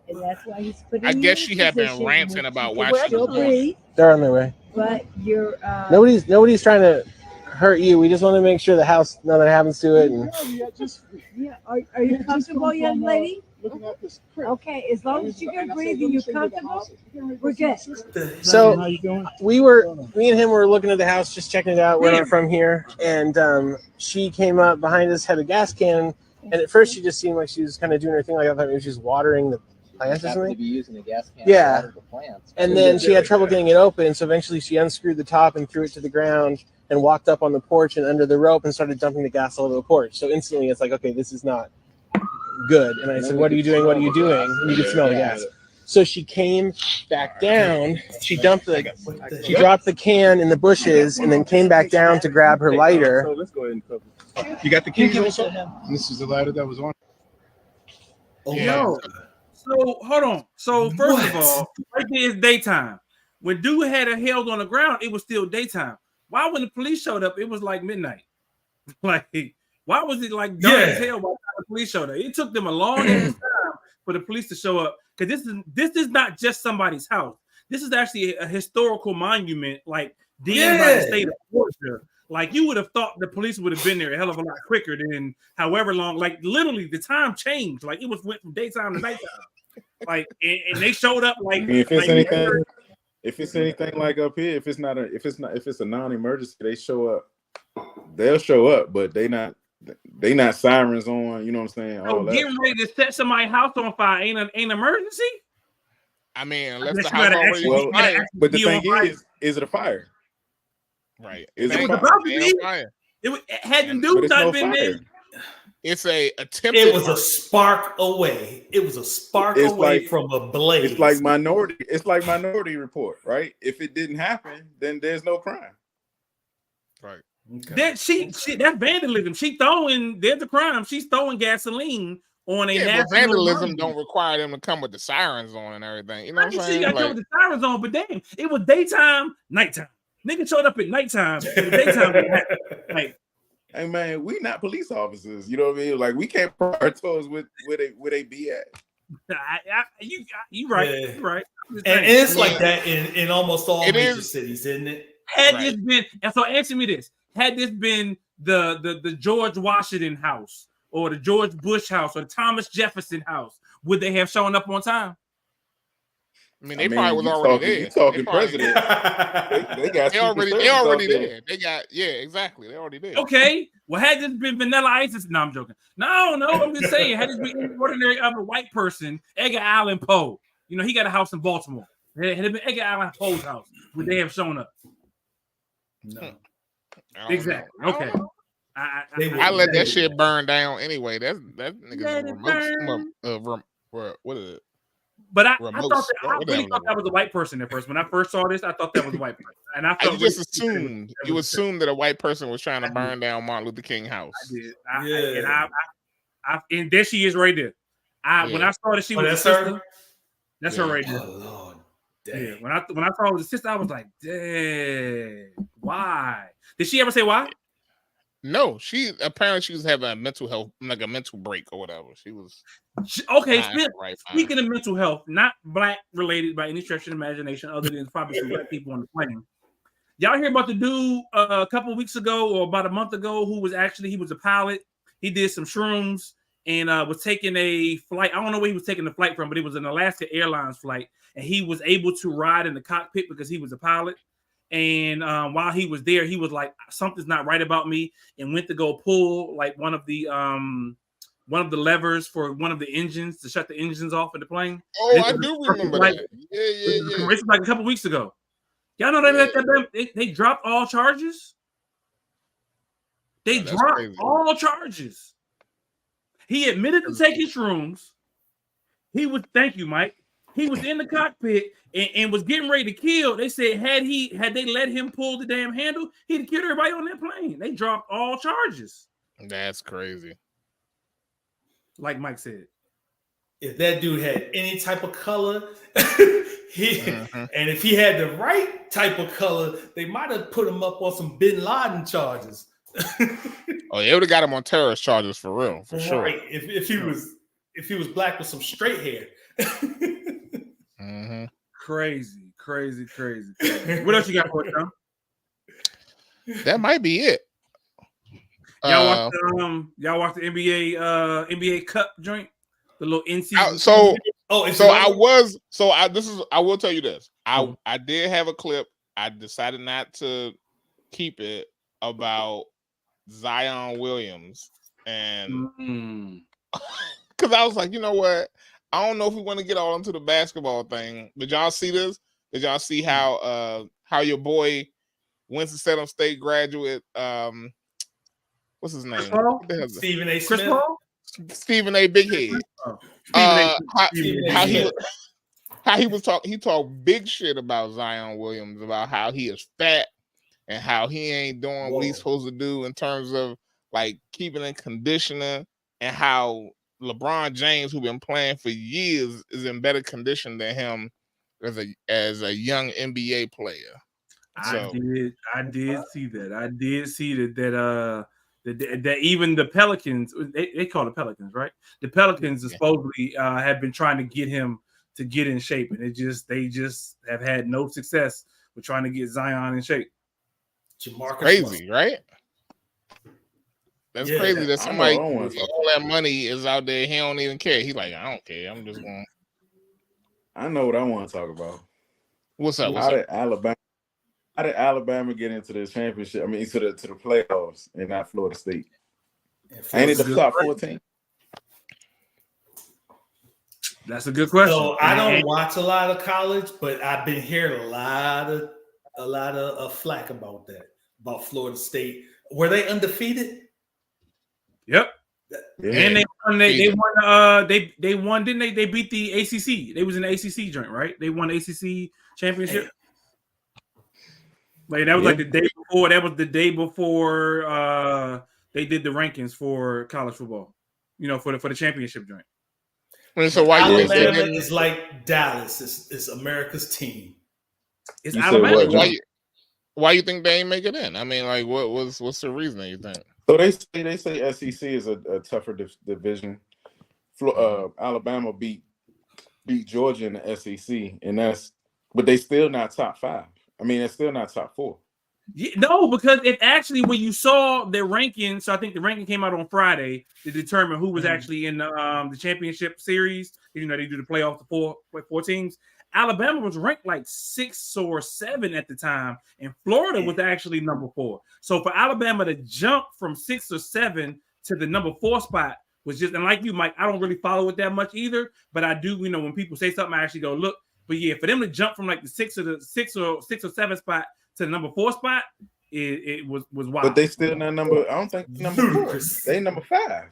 And that's why he's putting. I guess she had been ranting about why she was breathe, They're on their way. but you're. Nobody's trying to hurt you. We just want to make sure the house nothing happens to it. And Yeah. Are you comfortable, young lady? Okay, as long as you can breathe and you're comfortable, we're good. so me and him were looking at the house, just checking it out. We're not from here, and she came up behind us, had a gas can, and at first she just seemed like she was kind of doing her thing. Like I thought maybe she was watering the plants or something. Be using a gas can Yeah. to water the plants. And then she had trouble getting it open, so eventually she unscrewed the top and threw it to the ground and walked up on the porch and under the rope and started dumping the gas all over the porch. So instantly it's like, okay, this is not good. And I said, what are you doing? What are you doing? And you could smell the gas. So she came back down. She dropped the can in the bushes and then came back down to grab her lighter. So let's go ahead and cover. You got the keys also? This is the lighter that was on. Oh, yo. So hold on. So first of all, right there is daytime. When dude had her held on the ground, it was still daytime. Why when the police showed up, it was like midnight? Like, why was it like dark as hell by the police showed up? It took them a long ass time for the police to show up because this is not just somebody's house. This is actually a historical monument, like deemed by the state of Georgia. Like you would have thought the police would have been there a hell of a lot quicker than however long. Like literally, the time changed. Like it went from daytime to nighttime. Like and they showed up like. I mean, if it's anything like up here, if it's a non-emergency, they'll show up, but they not sirens on. You know what I'm saying? So getting ready to set somebody's house on fire ain't an emergency. I mean, unless the house already was fire. But the thing is it a fire? Right. Is it a fire? It had the dude not been there. It's a attempted. It was a spark away. It was a spark away from a blaze. It's like Minority. It's like Minority Report, right? If it didn't happen, then there's no crime. Right. Okay. That's vandalism. There's a crime. She's throwing gasoline on a national vandalism monument. don't require them to come with the sirens on and everything. You know what I'm saying? You gotta come with the sirens on, but damn, it was daytime, nighttime. Nigga showed up at nighttime. Daytime. Like, hey man, we not police officers. You know what I mean? Like we can't put our toes where they be at. You right. Yeah. You right. And it's like that in almost all major cities, isn't it? Had this been, and so answer me this: had this been the George Washington house, or the George Bush house, or the Thomas Jefferson house, would they have shown up on time? I mean, they probably was already there. You talking probably, president? they got they already there. They got exactly. They already there. Okay. Well, had this been Vanilla Ice, no, I'm joking. No, I'm just saying. Had this been any ordinary other white person, Edgar Allan Poe, he got a house in Baltimore. Had it been Edgar Allan Poe's house, would they have shown up? No. Exactly. Okay. I let that shit burn down anyway. That nigga's what is it? But I really thought that was a white person at first. When I first saw this, I thought that was a white person, and I felt you assumed that a white person was trying to burn down Martin Luther King's house. I did. And there she is right there. When I saw that she was a sister, that's her right there. Oh, Lord. Yeah. When I saw her was a sister, I was like, dang, why? Did she ever say why? No, she was having a mental health, like a mental break or whatever. She was okay. Speaking of mental health, not black related by any stretch of the imagination, other than probably some black people on the plane. Y'all hear about the dude a couple of weeks ago or about a month ago who was a pilot. He did some shrooms and was taking a flight. I don't know where he was taking the flight from, but it was an Alaska Airlines flight, and he was able to ride in the cockpit because he was a pilot. And while he was there, he was like, something's not right about me, and went to go pull like one of the levers for one of the engines to shut the engines off of the plane. Oh, I do remember that. Yeah. It was like a couple weeks ago. Y'all know they dropped all charges. They dropped all charges. He admitted to taking shrooms. Thank you, Mike. He was in the cockpit and was getting ready to kill. They said had they let him pull the damn handle, he'd have killed everybody on that plane. They dropped all charges. That's crazy. Like Mike said. If that dude had any type of color, and if he had the right type of color, they might have put him up on some Bin Laden charges. Oh, they would have got him on terrorist charges for real, for sure. Right. If he was black with some straight hair. Crazy. What else you got for us, Tom? That might be it. Y'all watch the NBA Cup joint, the little in-season. I will tell you this. I did have a clip. I decided not to keep it about Zion Williams, and because I was like, you know what? I don't know if we want to get all into the basketball thing. Did y'all see this? Did y'all see how your boy Winston-Salem State graduate, what's his name? Stephen A. Smith. Stephen A. Big Head. How he was talking. He talked big shit about Zion Williams, about how he is fat and how he ain't doing what he's supposed to do in terms of like keeping in conditioning, and how LeBron James, who's been playing for years, is in better condition than him as a young NBA player. I did see that. I did see that even the Pelicans, they call it Pelicans, right? The Pelicans supposedly have been trying to get him to get in shape, and they just have had no success with trying to get Zion in shape. Crazy, right? That's crazy that somebody with all that money is out there. He don't even care. He's like, I don't care. I'm just going. I know what I want to talk about. What's up? How did Alabama get into the championship? I mean, to the playoffs and not Florida State? Ain't it the top 14? That's a good question. So I don't watch a lot of college, but I've been hearing a lot of flack about that, about Florida State. Were they undefeated? Yep. Yeah. And they won, didn't they? They beat the ACC. They was in the ACC joint, right? They won the ACC championship. Like that was like the day before. That was the day before they did the rankings for college football. For the championship joint. So why Alabama is like Dallas? It's America's team. It's Alabama. Why you think they ain't make it in? I mean, like, what's the reason you think? So they say SEC is a tougher division. Alabama beat Georgia in the SEC, but they still not top 5. I mean, they're still not top 4. Yeah, no, because it actually, when you saw the ranking, so I think the ranking came out on Friday to determine who was actually in the championship series. You know, they do the playoffs to four teams. Alabama was ranked like 6 or 7 at the time, and Florida was actually number 4. So for Alabama to jump from 6 or 7 to the number 4 spot was just, and like you, Mike, I don't really follow it that much either, but I do, you know, when people say something, I actually go look. But yeah, for them to jump from like the 6 or 7 spot to the number 4 spot, it was wild. But they still not number. I don't think number 4. They number 5.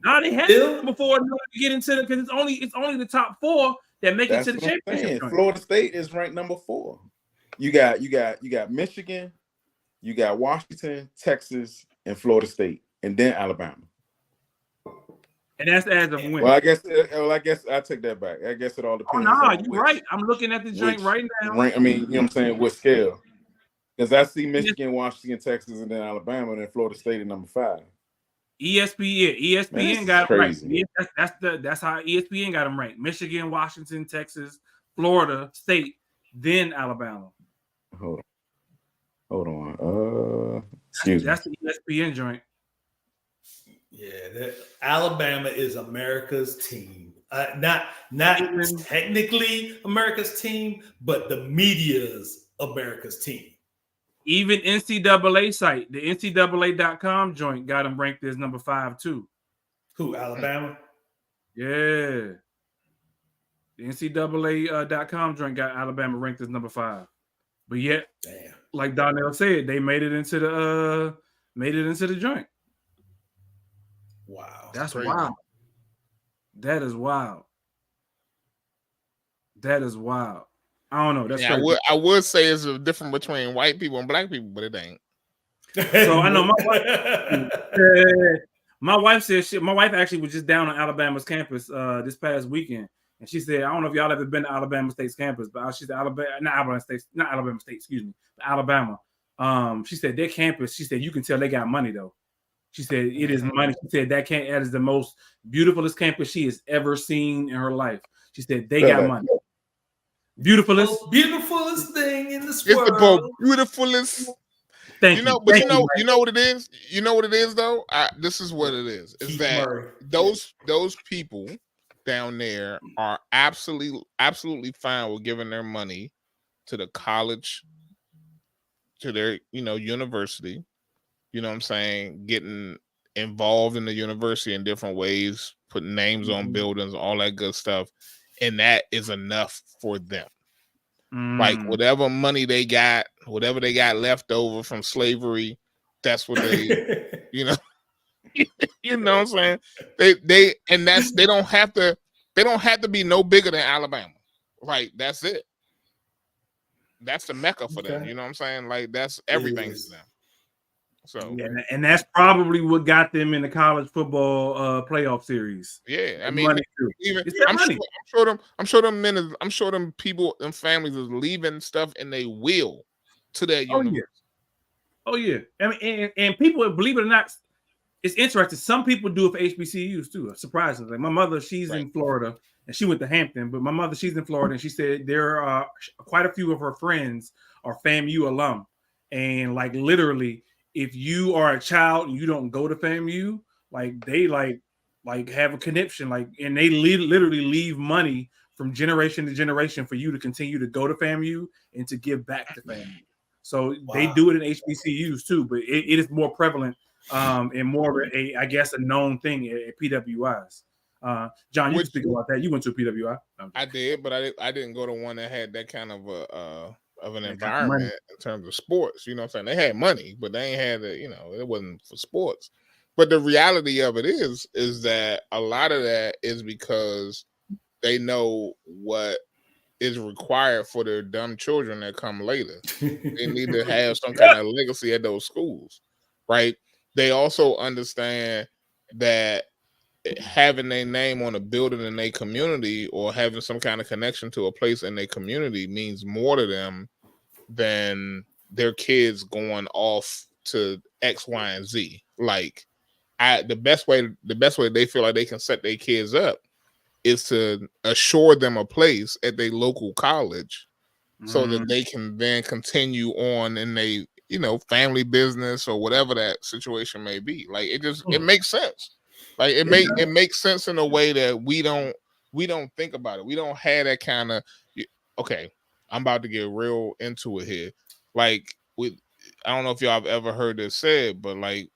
No, they had number 4 to get into the, because it's only the top 4 that make it to the championship. Florida State is ranked number 4. You got Michigan, you got Washington, Texas, and Florida State, and then Alabama. And that's as of when. Well, I guess I take that back. I guess it all depends. Oh, no, you're right. I'm looking at the joint right now. Rank, I mean, you know what I'm saying? What scale? Because I see Michigan, Washington, Texas, and then Alabama, and then Florida State at number 5. ESPN got them right. That's how ESPN got them ranked. Michigan, Washington, Texas, Florida State, then Alabama. Hold on. That's the ESPN joint. Yeah, Alabama is America's team. Not technically America's team, but the media's America's team. Even NCAA site, the NCAA.com joint got them ranked as number 5 too. Who, Alabama? Yeah. The NCAA.com joint got Alabama ranked as number 5. But yet, like Donnell said, they made it into the joint. Wow. That's wild. That is wild. I don't know. That's crazy. I would say it's a difference between white people and black people, but it ain't. So I know my wife said my wife actually was just down on Alabama's campus this past weekend, and she said, I don't know if y'all ever been to Alabama State's campus, but she said not Alabama State, excuse me, Alabama. She said their campus, she said you can tell they got money though. She said it is money. She said that is the most beautifulest campus she has ever seen in her life. She said they got money. Beautifulest thing in this world. It's the beautifulest. Thank you know, you. but Thank you know what it is. You know what it is though. This is what it is. Is that those people down there are absolutely fine with giving their money to the college, to their university. You know what I'm saying? Getting involved in the university in different ways, putting names on buildings, all that good stuff. And that is enough for them. Like whatever money they got, whatever they got left over from slavery, that's what they, you know what I'm saying? They don't have to be no bigger than Alabama. Like that's it. That's the Mecca for them. You know what I'm saying? Like that's everything to them. So and that's probably what got them in the college football playoff series. Yeah, I mean, I'm sure them people and families is leaving stuff and they will to that university. Oh yeah. I mean, and people, believe it or not, it's interesting. Some people do it for HBCUs too. Surprisingly, my mother, she's in Florida and she went to Hampton, but my mother, she's in Florida and she said there are quite a few of her friends are FAMU alum, and like literally, if you are a child and you don't go to FAMU, like they like have a connection, like, and they literally leave money from generation to generation for you to continue to go to FAMU and to give back to FAMU. So they do it in HBCUs too, but it is more prevalent and more of a known thing at PWIs. John, you speak about that. You went to a PWI. I did, but I didn't go to one that had that kind of an environment in terms of sports. You know what I'm saying? They had money, but they ain't had it wasn't for sports. But the reality of it is that a lot of that is because they know what is required for their dumb children that come later. They need to have some kind of legacy at those schools, right? They also understand that having their name on a building in their community or having some kind of connection to a place in their community means more to them than their kids going off to X, Y, and Z. Like the best way they feel like they can set their kids up is to assure them a place at their local college so that they can then continue on in a family business or whatever that situation may be. Like it makes sense. Like it makes sense in a way that we don't think about it. We don't have that kind of okay. I'm about to get real into it here. Like I don't know if y'all have ever heard this said, but like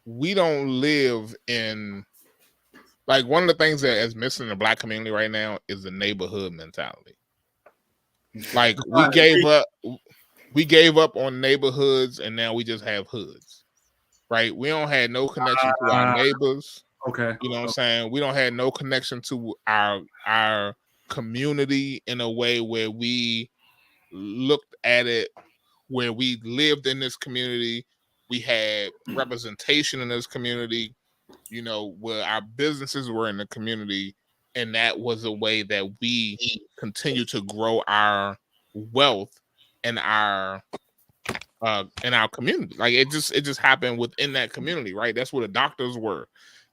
we don't live in like one of the things that is missing in the Black community right now is the neighborhood mentality. Like we gave up on neighborhoods and now we just have hoods. Right? We don't have no connection to our neighbors. Okay. You know what I'm saying? We don't have no connection to our community in a way where we looked at it, where we lived in this community, we had representation in this community, where our businesses were in the community, and that was a way that we continue to grow our wealth and our community. Like it just happened within that community, right? That's where the doctors were.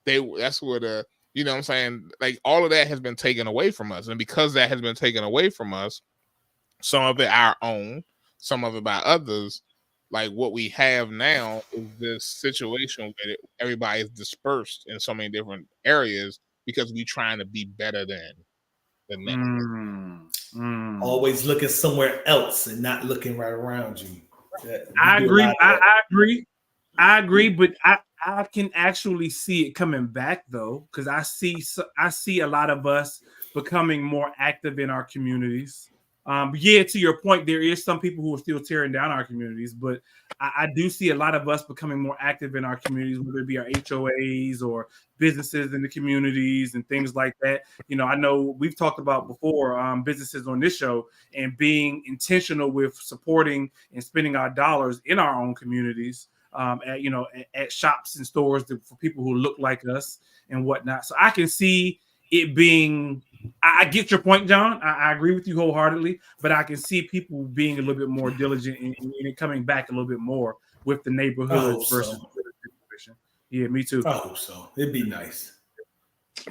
That's where the, you know what I'm saying? Like all of that has been taken away from us. And because that has been taken away from us, some of it our own, some of it by others, like what we have now is this situation where everybody is dispersed in so many different areas because we're trying to be better than them. Always looking somewhere else and not looking right around you. I agree, but I can actually see it coming back though, because I see a lot of us becoming more active in our communities. Yeah, to your point, there is some people who are still tearing down our communities, but I do see a lot of us becoming more active in our communities, whether it be our HOAs or businesses in the communities and things like that. I know we've talked about before businesses on this show and being intentional with supporting and spending our dollars in our own communities, at shops and stores for people who look like us and whatnot. So I can see it being. I get your point, John. I agree with you wholeheartedly, but I can see people being a little bit more diligent and coming back a little bit more with the neighborhoods versus the situation. Yeah, me too. I hope so. It'd be nice.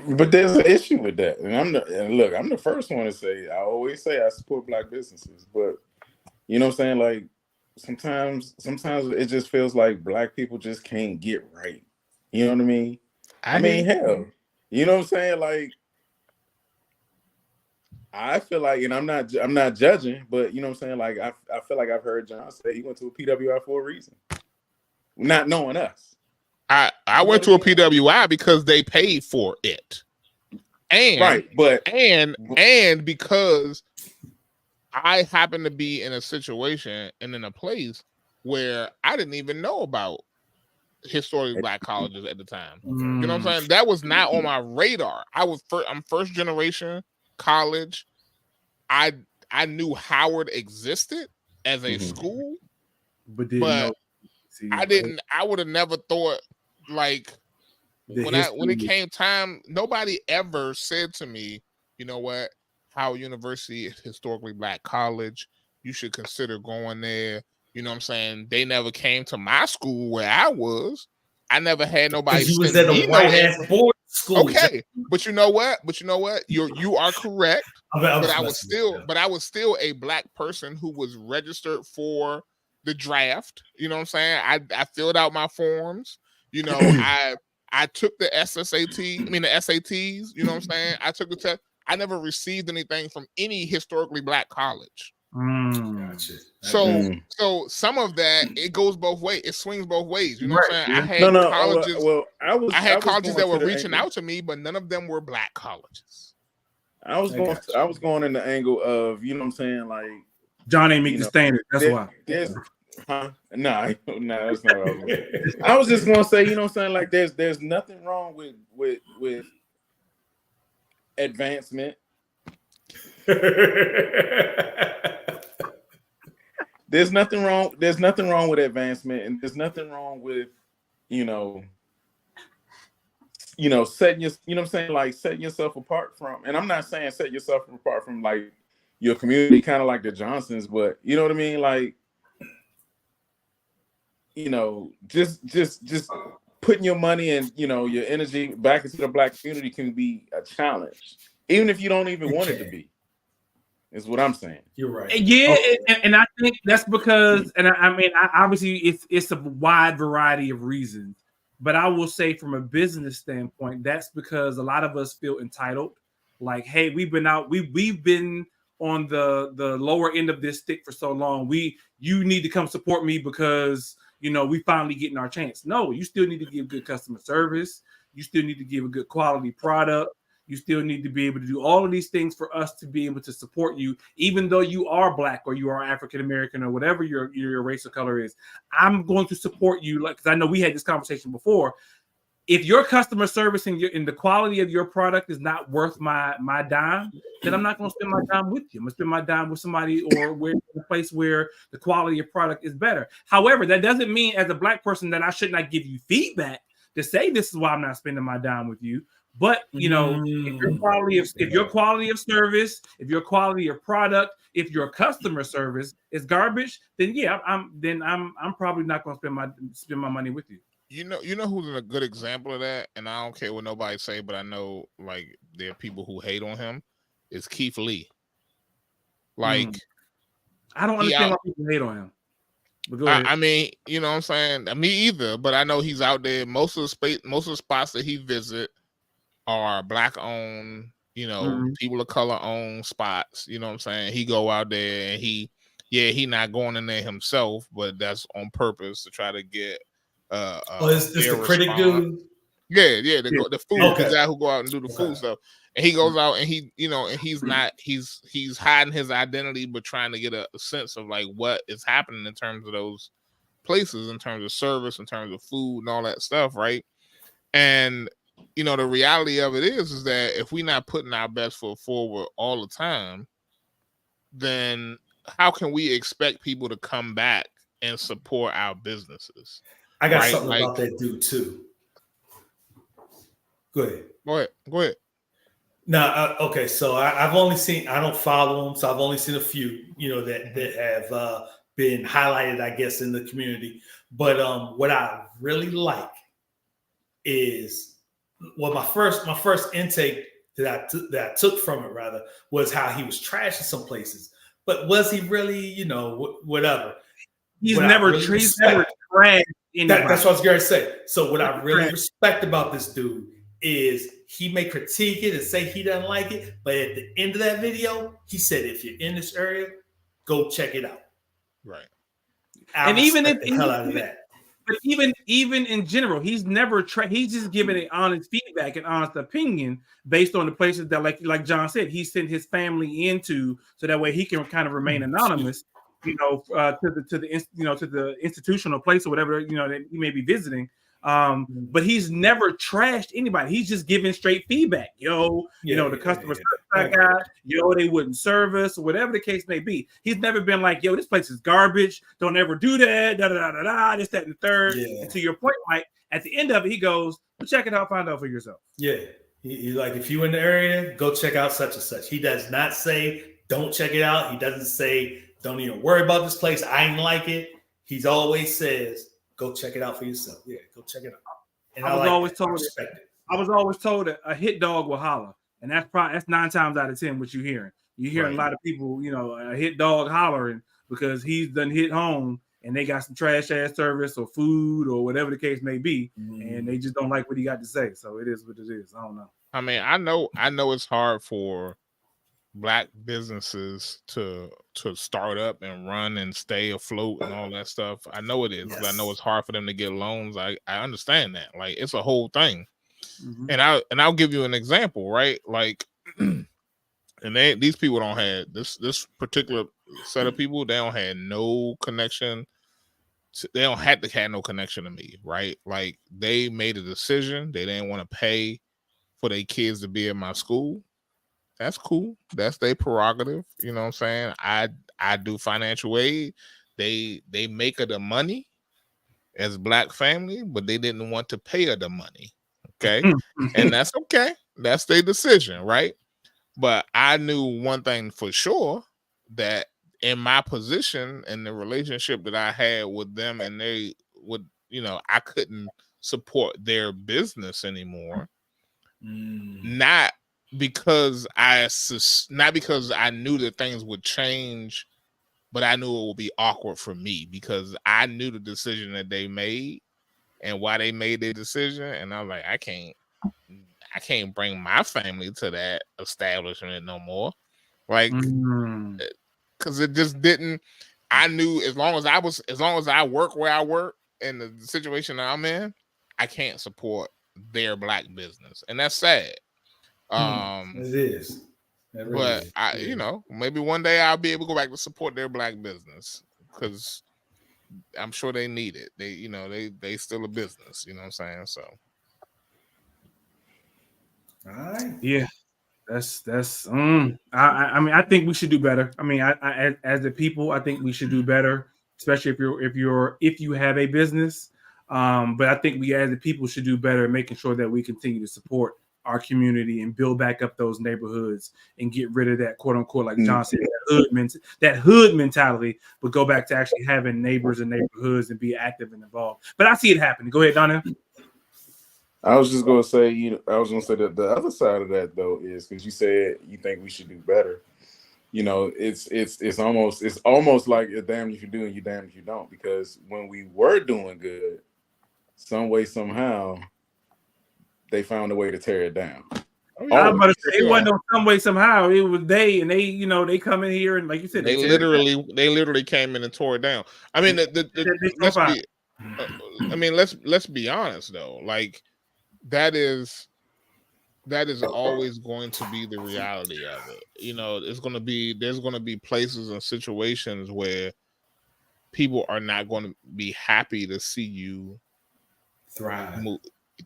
But there's an issue with that. And I'm the first one to say, I always say I support Black businesses, but you know what I'm saying? Like sometimes it just feels like Black people just can't get right. You know what I mean? I mean, hell, you know what I'm saying? Like, I feel like, and I'm not judging, but you know what I'm saying? Like, I feel like I've heard John say he went to a PWI for a reason, not knowing us. I went to a PWI because they paid for it, and because I happened to be in a situation and in a place where I didn't even know about historically Black colleges at the time. You know what I'm saying? That was not on my radar. I'm first generation college. I knew Howard existed as a school, but I would have never thought, like, when it came time, nobody ever said to me, you know what, Howard University is historically Black college, you should consider going there. You know what I'm saying? They never came to my school where I was. I never had nobody. You was at a white ass board school. Okay, but you know what? You are correct. I was still a Black person who was registered for the draft. You know what I'm saying? I filled out my forms. You know, I took the the SATs. You know what I'm saying? I took the test. I never received anything from any historically Black college. Gotcha. So some of that, it goes both ways. It swings both ways. You know what I'm saying? I had colleges. I had colleges that were reaching out to me, but none of them were Black colleges. I was going in the angle of, you know what I'm saying, like John ain't meet the standard. That's why. Nah, that's not what I was. I was just gonna say, you know what I'm saying, like there's nothing wrong with advancement. There's nothing wrong with advancement, and there's nothing wrong with, setting yourself apart from, and I'm not saying set yourself apart from like your community, kind of like the Johnsons, but you know what I mean? Like, just putting your money and, your energy back into the Black community can be a challenge, even if you don't even want it to be. Is what I'm saying. You're right. Yeah, and I think that's because, and I mean, obviously it's a wide variety of reasons, but I will say from a business standpoint, that's because a lot of us feel entitled. Like, hey, we've been on the lower end of this stick for so long. You need to come support me because we finally getting our chance. No, you still need to give good customer service. You still need to give a good quality product. You still need to be able to do all of these things for us to be able to support you, even though you are Black or you are African American or whatever your race or color is. I'm going to support you, because I know we had this conversation before. If your customer service and the quality of your product is not worth my dime, then I'm not going to spend my time with you. I'm going to spend my time with somebody or in a place where the quality of product is better. However, that doesn't mean as a Black person that I should not give you feedback to say this is why I'm not spending my dime with you. But if your quality of service, if your quality of product, if your customer service is garbage, then yeah, I'm probably not going to spend my money with you. You know who's a good example of that, and I don't care what nobody say, but I know like there are people who hate on him. Is Keith Lee? Like, I don't understand why people hate on him. But go ahead. I mean, you know what I'm saying? Me either, but I know he's out there. Most of the spots that he visit are Black owned, people of color owned spots. You know what I'm saying? He go out there and he not going in there himself, but that's on purpose to try to get is this the critic dude? Yeah, the food guy who go out and do the food stuff. And he goes out and he's hiding his identity, but trying to get a sense of like what is happening in terms of those places, in terms of service, in terms of food and all that stuff, right? And the reality of it is that if we're not putting our best foot forward all the time, then how can we expect people to come back and support our businesses? I got something about that dude too. Go ahead. Now, okay, so I don't follow him, so I've only seen a few, that have been highlighted, I guess, in the community. But what I really like is, my first intake that I took from it rather was how he was trashing some places. But was he really, whatever? He's never trashed anybody. That's what I was going to say. So what I really respect about this dude is he may critique it and say he doesn't like it, but at the end of that video, he said, if you're in this area, go check it out. Right. And even if the hell out of that. But even in general, he's never he's just giving an honest feedback and honest opinion based on the places that, like John said, he sent his family into, so that way he can kind of remain anonymous, to the institutional place or whatever that he may be visiting. But he's never trashed anybody. He's just giving straight feedback. The customer service guy, they wouldn't serve us, or whatever the case may be. He's never been like, this place is garbage. Don't ever do that. This, that, and the third. Yeah. And to your point, Mike, at the end of it, he goes, well, check it out, find out for yourself. Yeah. He's like, if you're in the area, go check out such and such. He does not say, don't check it out. He doesn't say, don't even worry about this place. I ain't like it. He's always says, go check it out for yourself. Yeah, go check it out. And I was always told that a hit dog will holler, and that's 9 times out of 10 what you're hearing. You're hearing a lot of people, a hit dog hollering because he's done hit home and they got some trash ass service or food or whatever the case may be, and they just don't like what he got to say. So it is what it is. I don't know. I mean, I know it's hard for Black businesses to start up and run and stay afloat and all that stuff. I know it is. Yes. I know it's hard for them to get loans. I understand that. Like, it's a whole thing. Mm-hmm. And I'll give you an example, right? Like, and these people don't have this particular set of people. They don't have no connection. They don't have to have no connection to me, right? Like, they made a decision. They didn't want to pay for their kids to be in my school. That's cool. That's their prerogative. You know what I'm saying? I do financial aid. They make her the money as Black family, but they didn't want to pay her the money. Okay. And that's okay. That's their decision, right? But I knew one thing for sure, that in my position and the relationship that I had with them, and they would, I couldn't support their business anymore. Not because not because I knew that things would change, but I knew it would be awkward for me because I knew the decision that they made and why they made their decision, and I was like, I can't bring my family to that establishment no more, like, because it just didn't. I knew as long as I work where I work and the situation that I'm in, I can't support their black business, and that's sad. It is. It really But is. maybe one day I'll be able to go back to support their black business because I'm sure they need it. They still a business. You know what I'm saying? So, all right. Yeah, that's. I mean, I think we should do better. I mean, I as the people, I think we should do better, especially if you have a business. But I think we as the people should do better, making sure that we continue to support our community and build back up those neighborhoods and get rid of that quote unquote, like John said, that hood mentality, but go back to actually having neighbors and neighborhoods and be active and involved. But I see it happening. Go ahead, Donna. I was just gonna say, that the other side of that though is because you said you think we should do better. It's almost like you're damned if you do and you're damned if you don't. Because when we were doing good, some way somehow they found a way to tear it down. I was about to say, it wasn't no some way somehow. It was they come in here and like you said, they literally came in and tore it down. I mean, let's be honest though. Like that is always going to be the reality of it. There's going to be places and situations where people are not going to be happy to see you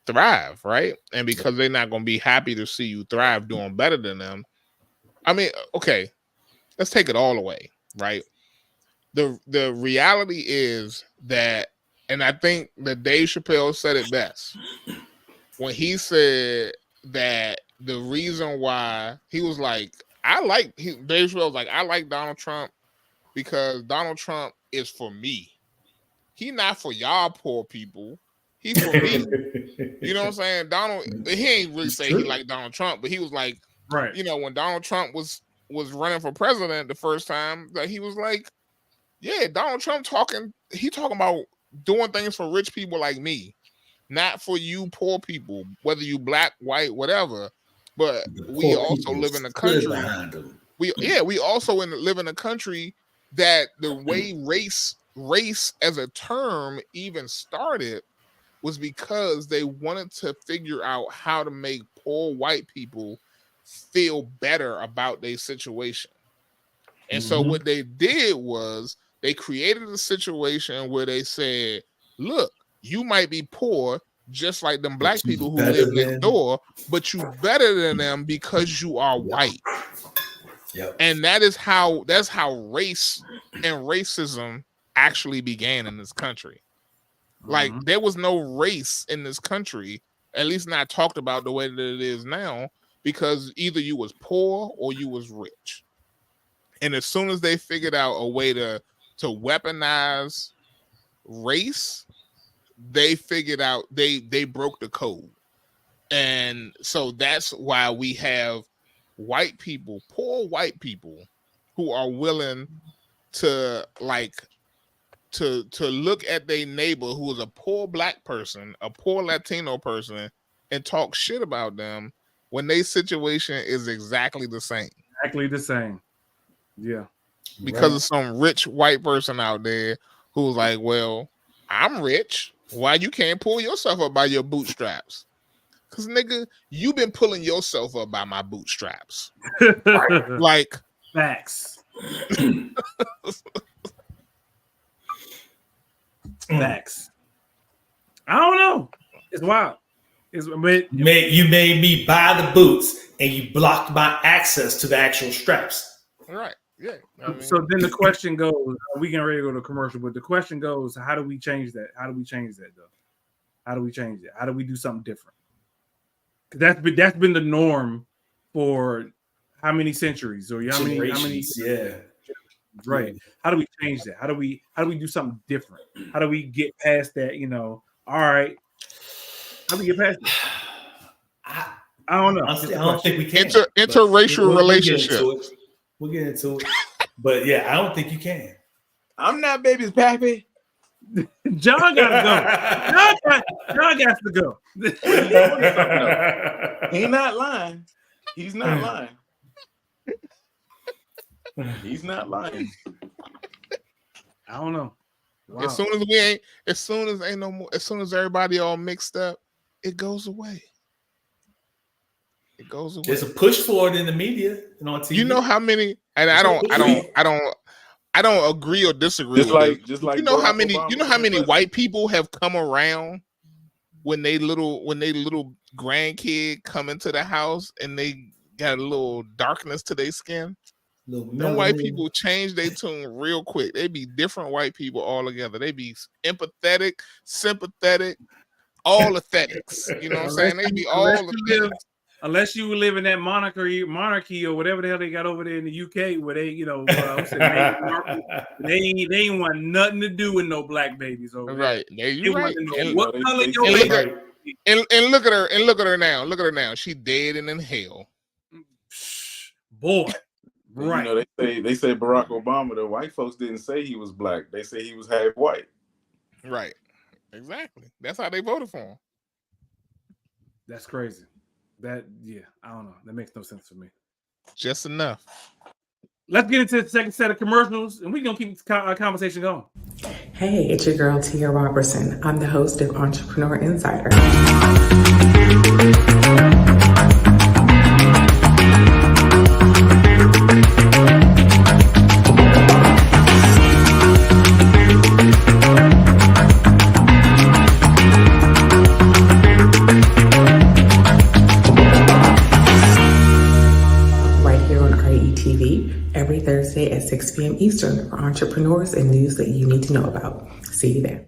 thrive, right? And because they're not going to be happy to see you thrive doing better than them. I mean, okay, let's take it all away, right? The reality is that, and I think that Dave Chappelle said it best when he said that the reason why he was like, Dave Chappelle was like, I like Donald Trump because Donald Trump is for me. He not for y'all poor people. He for me. You know what I'm saying? Donald, he ain't really say he liked Donald Trump, but he was like, right. When Donald Trump was running for president the first time, that he was like, yeah, Donald Trump talking about doing things for rich people like me, not for you poor people, whether you black, white, whatever. But we also live in a country. We also live in a country that the way race as a term even started was because they wanted to figure out how to make poor white people feel better about their situation. And so what they did was they created a situation where they said, look, you might be poor just like them black people who live next door, but you better than them because you are white. Yep. And that's how race and racism actually began in this country. Like there was no race in this country, at least not talked about the way that it is now, because either you was poor or you was rich. And as soon as they figured out a way to weaponize race, they figured out they broke the code. And so that's why we have white people, poor white people, who are willing to to look at their neighbor who is a poor black person, a poor Latino person, and talk shit about them when their situation is exactly the same. Exactly the same. Yeah. Because of some rich white person out there who's like, well, I'm rich. Why you can't pull yourself up by your bootstraps? Because, nigga, you been pulling yourself up by my bootstraps. Like, facts. Facts. I don't know. It's wild. You made me buy the boots and you blocked my access to the actual straps. Right. Yeah. So then the question goes, we getting ready to go to commercial, but the question goes, how do we change that? How do we change that though? How do we change it? How do we do something different? Because that's been the norm for how many centuries or how many yeah. Right. How do we change that? How do we do something different? How do we get past that? All right. How do we get past it? I don't know. Honestly, I don't think we can. Interracial relationship. We'll get into it. But yeah, I don't think you can. I'm not baby's pappy. John gotta go. John got to go. He's not lying. He's not lying. He's not lying. I don't know. Wow. As soon as everybody all mixed up, it goes away. It goes away. There's a push for it in the media and on TV. You know how many? And I don't agree or disagree. Just like you know how Obama many white people have come around when they little grandkid come into the house and they got a little darkness to their skin. No white people change their tune real quick. They be different white people all together. They be empathetic, sympathetic, all aesthetics. You know what I'm saying? They be all aesthetics. Unless you live in that monarchy or whatever the hell they got over there in the UK, where they, they ain't want nothing to do with no black babies over there. Right. You right. What color your baby? And look at her. And look at her now. Look at her now. She dead and in hell. Boy. Right. You know, they say Barack Obama, the white folks didn't say he was black. They say he was half white. Right. Exactly. That's how they voted for him. That's crazy. I don't know. That makes no sense for me. Just enough. Let's get into the second set of commercials, and we're going to keep the conversation going. Hey, it's your girl, Tia Robertson. I'm the host of Entrepreneur Insider. Every Thursday at 6 p.m. Eastern for entrepreneurs and news that you need to know about. See you there.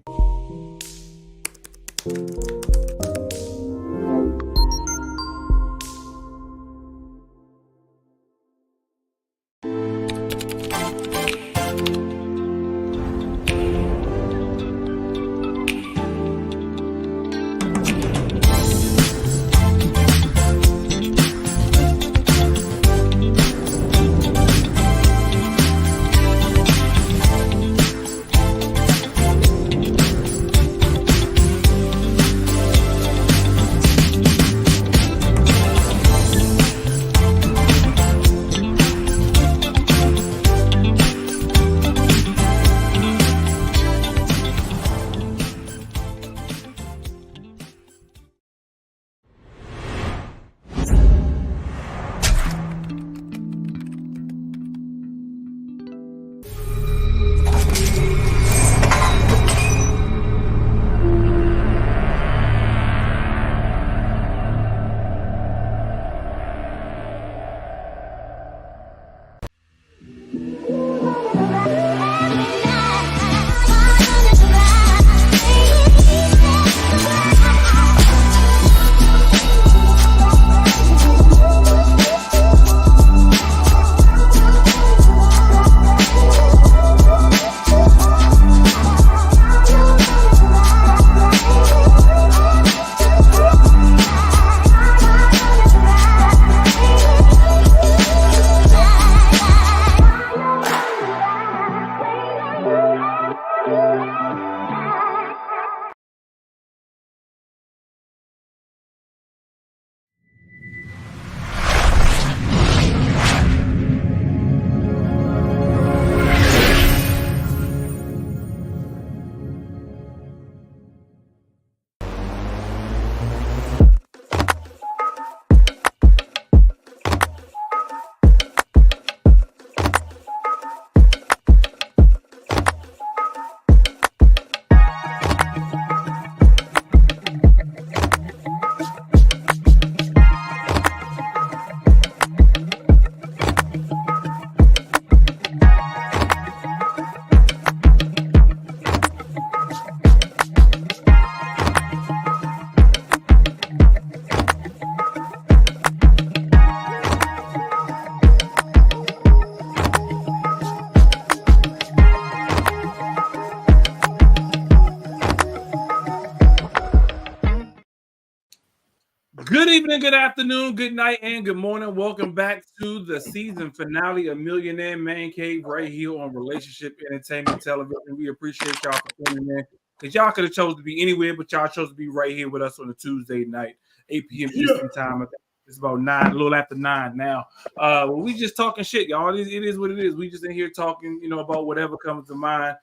Good evening, good afternoon, good night, and good morning. Welcome back to the season finale of Millionaire Man Cave right here on Relationship Entertainment Television. We appreciate y'all for tuning in because y'all could have chose to be anywhere, but y'all chose to be right here with us on a Tuesday night, 8 p.m. Eastern time. I think it's about 9, a little after 9 now. Well, we just talking shit, y'all. It is what it is. We just in here talking, about whatever comes to mind.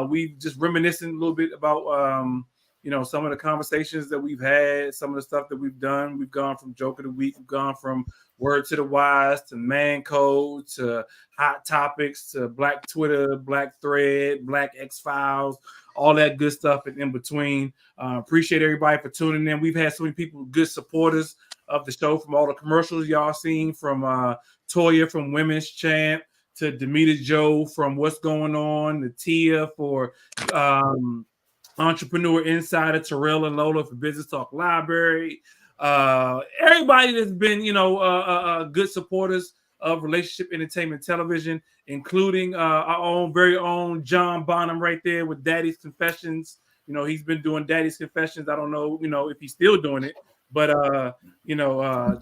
We just reminiscing a little bit about some of the conversations that we've had, some of the stuff that we've done. We've gone from Joke of the Week, we've gone from Word to the Wise to Man Code to Hot Topics to Black Twitter, Black Thread, Black X-Files, all that good stuff and in between. Appreciate everybody for tuning in. We've had so many people, good supporters of the show, from all the commercials y'all seen, from Toya from Women's Champ to Demeter Joe from What's Going On, to Tia for Entrepreneur Insider, Terrell and Lola for Business Talk Library. Everybody that's been, good supporters of Relationship Entertainment Television, including our very own John Bonham right there with Daddy's Confessions. He's been doing Daddy's Confessions. I don't know, if he's still doing it, but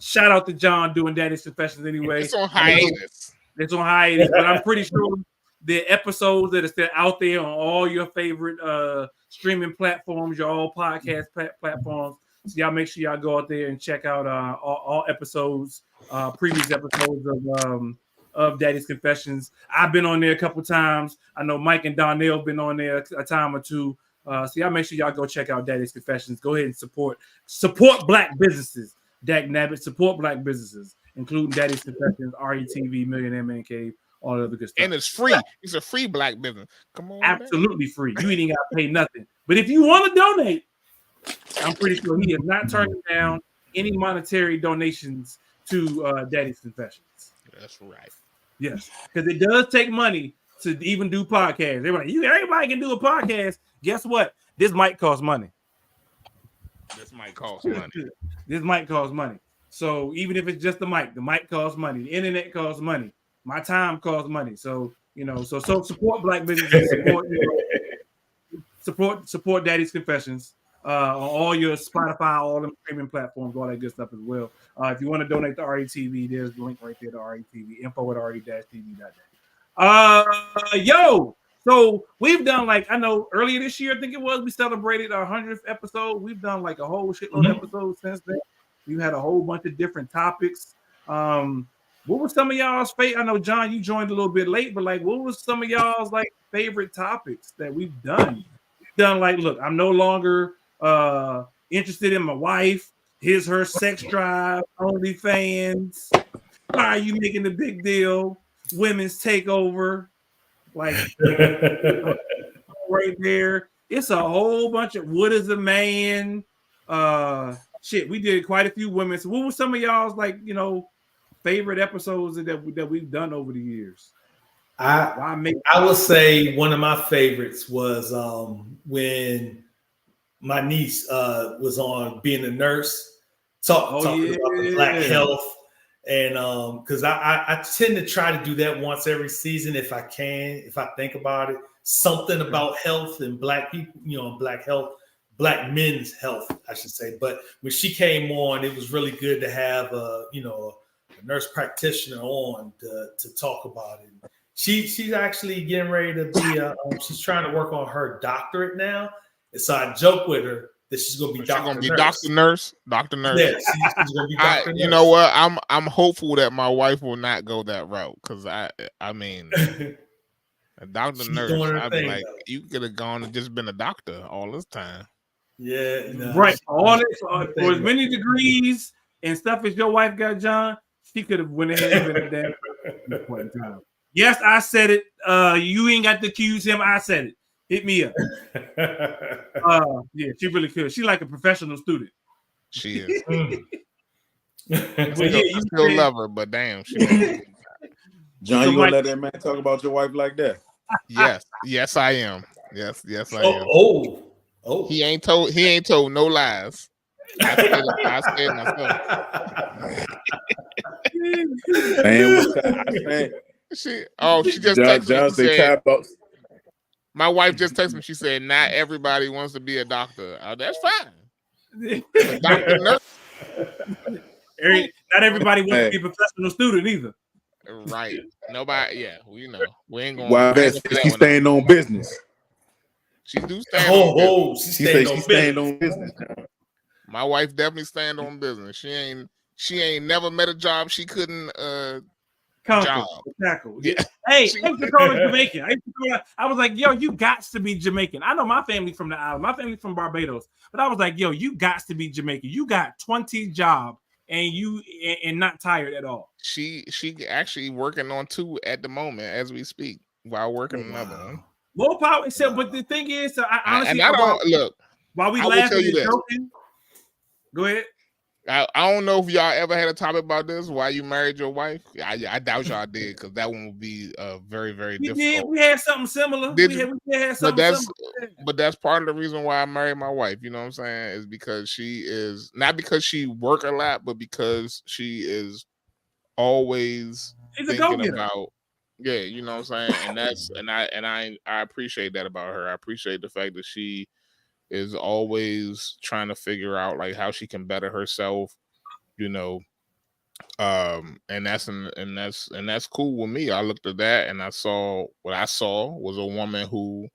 shout out to John doing Daddy's Confessions anyway. It's on hiatus. It's on hiatus, but I'm pretty sure the episodes that are still out there on all your favorite streaming platforms, your all podcast platforms. So y'all make sure y'all go out there and check out all episodes, previous episodes of Daddy's Confessions. I've been on there a couple times. I know Mike and Donnell have been on there a time or two. So y'all make sure y'all go check out Daddy's Confessions. Go ahead and support Black businesses. Dak Nabbit, support Black businesses, including Daddy's Confessions, RETV, Millionaire Man Cave, all the other good stuff. And it's free. It's a free Black business. Come on, absolutely free. You ain't got to pay nothing. But if you want to donate, I'm pretty sure he is not turning down any monetary donations to Daddy's Confessions. That's right. Yes, because it does take money to even do podcasts. Everybody can do a podcast. Guess what? This might cost money. This might cost money. This might cost money. So even if it's just the mic costs money. The internet costs money. My time costs money. So so support Black businesses. Support Daddy's Confessions on all your Spotify, all them streaming platforms, all that good stuff as well. If you want to donate to RETV, there's the link right there to RETV. info@re-tv.net. So we've done, I know earlier this year, I think it was, we celebrated our 100th episode. We've done a whole shitload of episodes since then. We've had a whole bunch of different topics. What were some of y'all's favorite? I know, John, you joined a little bit late, but what was some of y'all's favorite topics that we've done? We've done look, I'm no longer interested in my wife. Here's her sex drive, OnlyFans. Why are you making the big deal? Women's takeover. Right there. It's a whole bunch of what is a man? Shit, we did quite a few women. So what were some of y'all's favorite episodes that we've done over the years? I would say one of my favorites was when my niece was on being a nurse, talking about the Black health. And because I tend to try to do that once every season if I can, if I think about it, something about health and Black people, Black health, Black men's health, I should say. But when she came on, it was really good to have a nurse practitioner on to talk about it. She's actually getting ready to be she's trying to work on her doctorate now. And so I joke with her that she's going to be Dr. Nurse. Dr. Nurse. Yeah, she's going to be Dr. Nurse. You know what? I'm hopeful that my wife will not go that route because I mean, a Dr. Nurse. I'd be like, you could have gone and just been a doctor all this time. Yeah, no, right. All this for as many degrees and stuff as your wife got, John. She could have went ahead and been at that point in time. Yes, I said it. You ain't got to accuse him. I said it. Hit me up. Yeah, she really could. She like a professional student. She is. I still love her, but damn, she. John, you gonna let that man talk about your wife like that? Yes, I am. Yes, I am. Oh. He ain't told no lies. I said myself. She just texted me. Said, my wife just texted me. She said, "Not everybody wants to be a doctor." That's fine. Dr. Nurse. Not everybody wants to be a professional student either. Right. Nobody. Yeah. We ain't going. Well, she's staying on business. She do stand on business. She's staying on business. My wife definitely stand on business. She ain't never met a job she couldn't tackle. Yeah. Hey, I used to call her Jamaican. I was like, yo, you got to be Jamaican. I know my family from the island. My family from Barbados. But I was like, yo, you got to be Jamaican. You got 20 jobs and not tired at all. She actually working on 2 at the moment as we speak while working another one. More power. But the thing is, I honestly, look. While we I will laughing tell you and this. joking, go ahead. I don't know if y'all ever had a topic about this. Why you married your wife? I doubt y'all did, because that one would be very, very difficult. We had something similar. We had something similar. But that's part of the reason why I married my wife. You know what I'm saying? Is because she is not because she work a lot, but because she is always thinking about. Yeah, you know what I'm saying, and that's I appreciate that about her. I appreciate the fact that she is always trying to figure out like how she can better herself, and that's cool with me. I looked at that and I saw what I saw was a woman who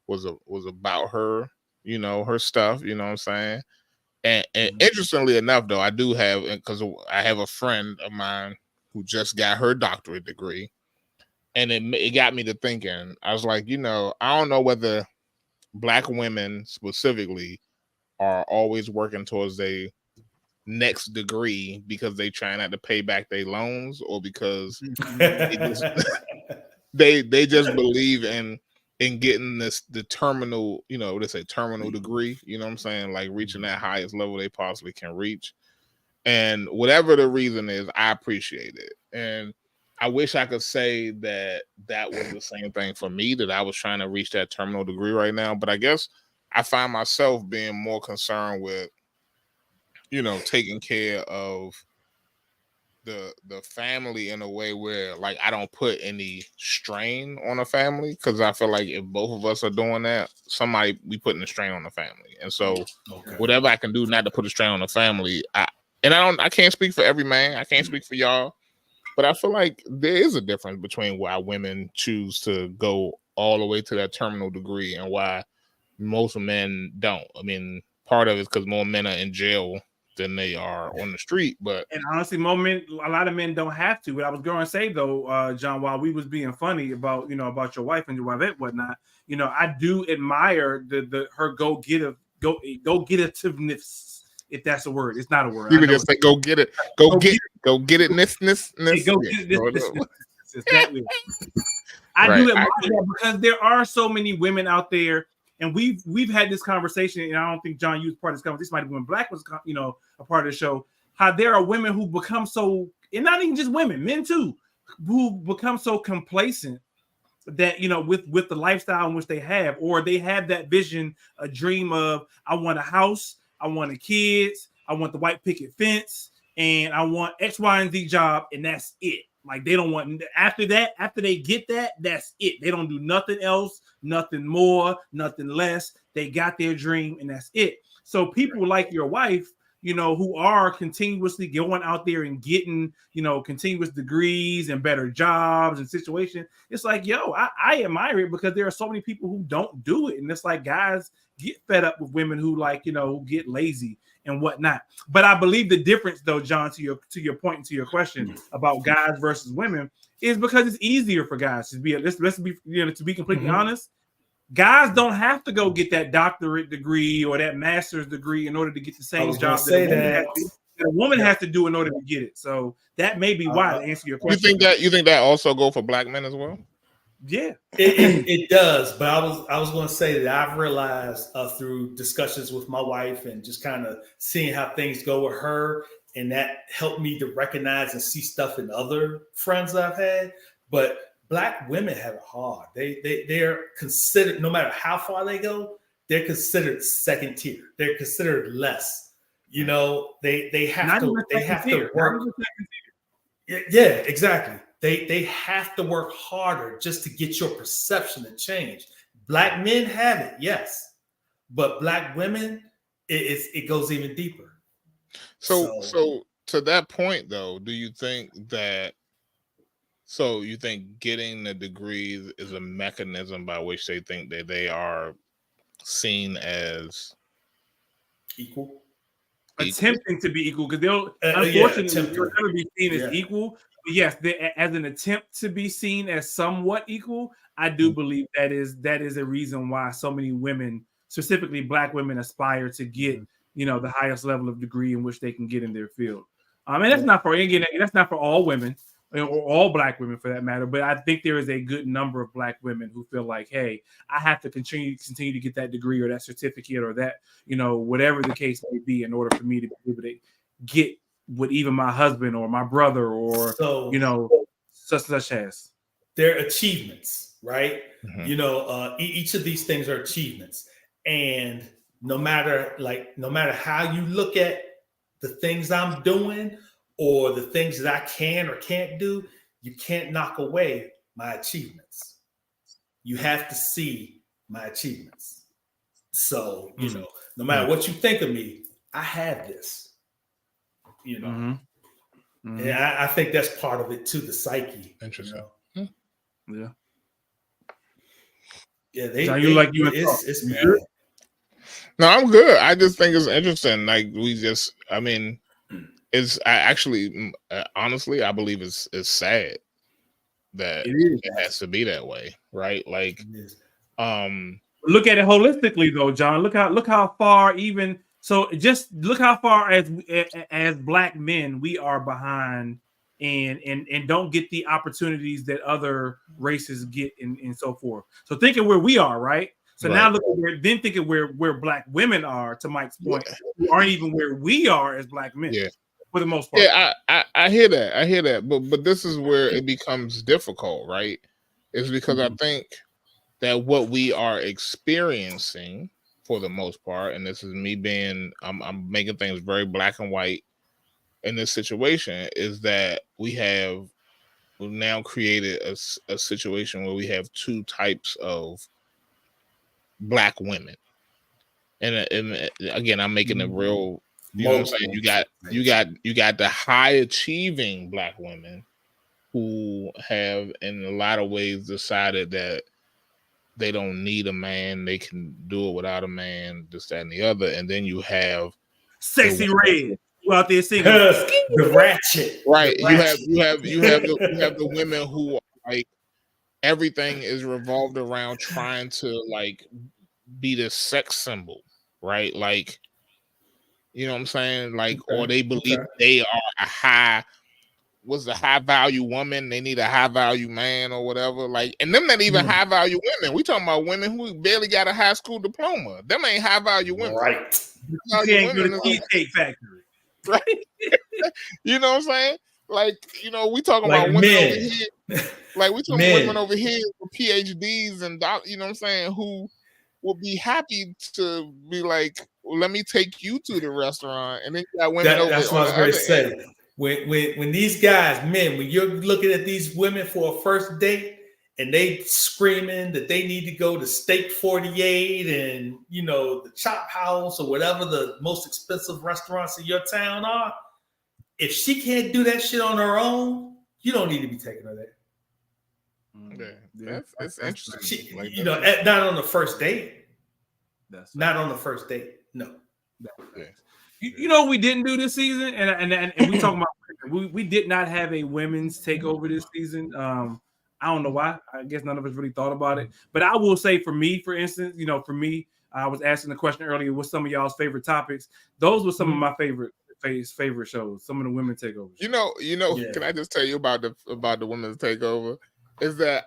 was about her, her stuff, you know what I'm saying? And interestingly enough, though, I do have, because I have a friend of mine who just got her doctorate degree, and it got me to thinking. I was like, I don't know whether Black women specifically are always working towards their next degree because they try not to pay back their loans, or because they just believe in getting the terminal, they say terminal degree, you know what I'm saying? Like reaching that highest level they possibly can reach. And whatever the reason is, I appreciate it. And I wish I could say that was the same thing for me, that I was trying to reach that terminal degree right now. But I guess I find myself being more concerned with, taking care of the family in a way where, like, I don't put any strain on a family, because I feel like if both of us are doing that, we putting a strain on the family. And so whatever I can do not to put a strain on the family, I can't speak for every man. I can't speak for y'all. But I feel like there is a difference between why women choose to go all the way to that terminal degree and why most men don't. I mean, part of it is because more men are in jail than they are on the street. And honestly, a lot of men don't have to. What I was going to say though, John, while we was being funny about about your wife and your wife and whatnot, I do admire her go-gettitiveness. If that's a word, it's not a word. You can just say go get it. Go get it. This. I do admire that, because there are so many women out there, and we've had this conversation, and I don't think, John, you was part of this conversation. This might have been when Black was a part of the show. How there are women who become so, and not even just women, men too, who become so complacent that with the lifestyle in which they have, or they have that vision, a dream of, I want a house, I want the kids, I want the white picket fence, and I want X, Y, and Z job, and that's it. Like, they don't want, after they get that, that's it. They don't do nothing else, nothing more, nothing less. They got their dream, and that's it. So people like your wife, who are continuously going out there and getting, continuous degrees and better jobs and situations. It's like, yo, I admire it, because there are so many people who don't do it. And it's like, guys get fed up with women who who get lazy and whatnot. But I believe the difference, though, John, to your point and to your question about guys versus women, is because it's easier for guys to be, let's be, to be completely honest. Guys don't have to go get that doctorate degree or that master's degree in order to get the same job that a woman has to do in order to get it. So that may be why, to answer your question. You think that also go for Black men as well? Yeah, it does. But I was going to say that I've realized through discussions with my wife and just kind of seeing how things go with her, and that helped me to recognize and see stuff in other friends that I've had. But Black women have it hard. They're considered, no matter how far they go, they're considered second tier. They're considered less. They have to work. Yeah, exactly. They have to work harder just to get your perception to change. Black men have it, yes, but Black women, it goes even deeper. So to that point, though, do you think that? So you think getting the degrees is a mechanism by which they think that they are seen as equal? Attempting to be equal, because they'll unfortunately they'll never be seen as equal. But yes, as an attempt to be seen as somewhat equal, I do believe that is a reason why so many women, specifically Black women, aspire to get the highest level of degree in which they can get in their field. And that's not for all women or all Black women for that matter. But I think there is a good number of Black women who feel like, hey, I have to continue to get that degree or that certificate or that, whatever the case may be, in order for me to be able to get what even my husband or my brother or such as their achievements, right? Each of these things are achievements, and no matter how you look at the things I'm doing or the things that I can or can't do, you can't knock away my achievements. You have to see my achievements. So, no matter what you think of me, I have this. And I think that's part of it too, the psyche. Interesting. Yeah. Yeah, it's bad. No, I'm good. I just think it's interesting. Like honestly, I believe it's sad that it has to be that way, right? Like, look at it holistically, though, John. Look how far just look how far as Black men we are behind and don't get the opportunities that other races get and so forth. So thinking where we are, right? So now look at thinking where Black women are, to Mike's point, who aren't even where we are as Black men. Yeah. For the most part. Yeah, I hear that. But this is where it becomes difficult, right? It's because I think that what we are experiencing for the most part, and this is me I'm making things very black and white in this situation, is that we've now created a situation where we have two types of Black women. And again, I'm making it real. You know what I'm saying? You got the high achieving Black women who have in a lot of ways decided that they don't need a man, they can do it without a man, this, that, and the other. And then you have Sexy Red who out there singing the ratchet. Right. You have the women who are like everything is revolved around trying to like be the sex symbol, right? Like, you know what I'm saying? Like, or they believe they are a high value woman. They need a high value man or whatever. Like, and them not even high value women. We talking about women who barely got a high school diploma. Them ain't high value women. Right. You can't go to the Cheesecake Factory. Right. You know what I'm saying? Like, we talking about women over here. Like, we talking women over here with PhDs and you know what I'm saying, who will be happy to be like, well, let me take you to the restaurant. And then you got women over that's what I was going to say. When these guys, men, when you're looking at these women for a first date and they screaming that they need to go to Steak 48 and, the Chop House or whatever the most expensive restaurants in your town are, if she can't do that shit on her own, you don't need to be taking her there. Yeah, that's interesting. Not on the first date. Not on the first date. No. You know what we didn't do this season, and we talking about we did not have a women's takeover this season. I don't know why. I guess none of us really thought about it. But I will say, for me, for instance, I was asking the question earlier, what's some of y'all's favorite topics? Those were some of my favorite shows. Some of the women takeovers. Can I just tell you about the women's takeover? Is that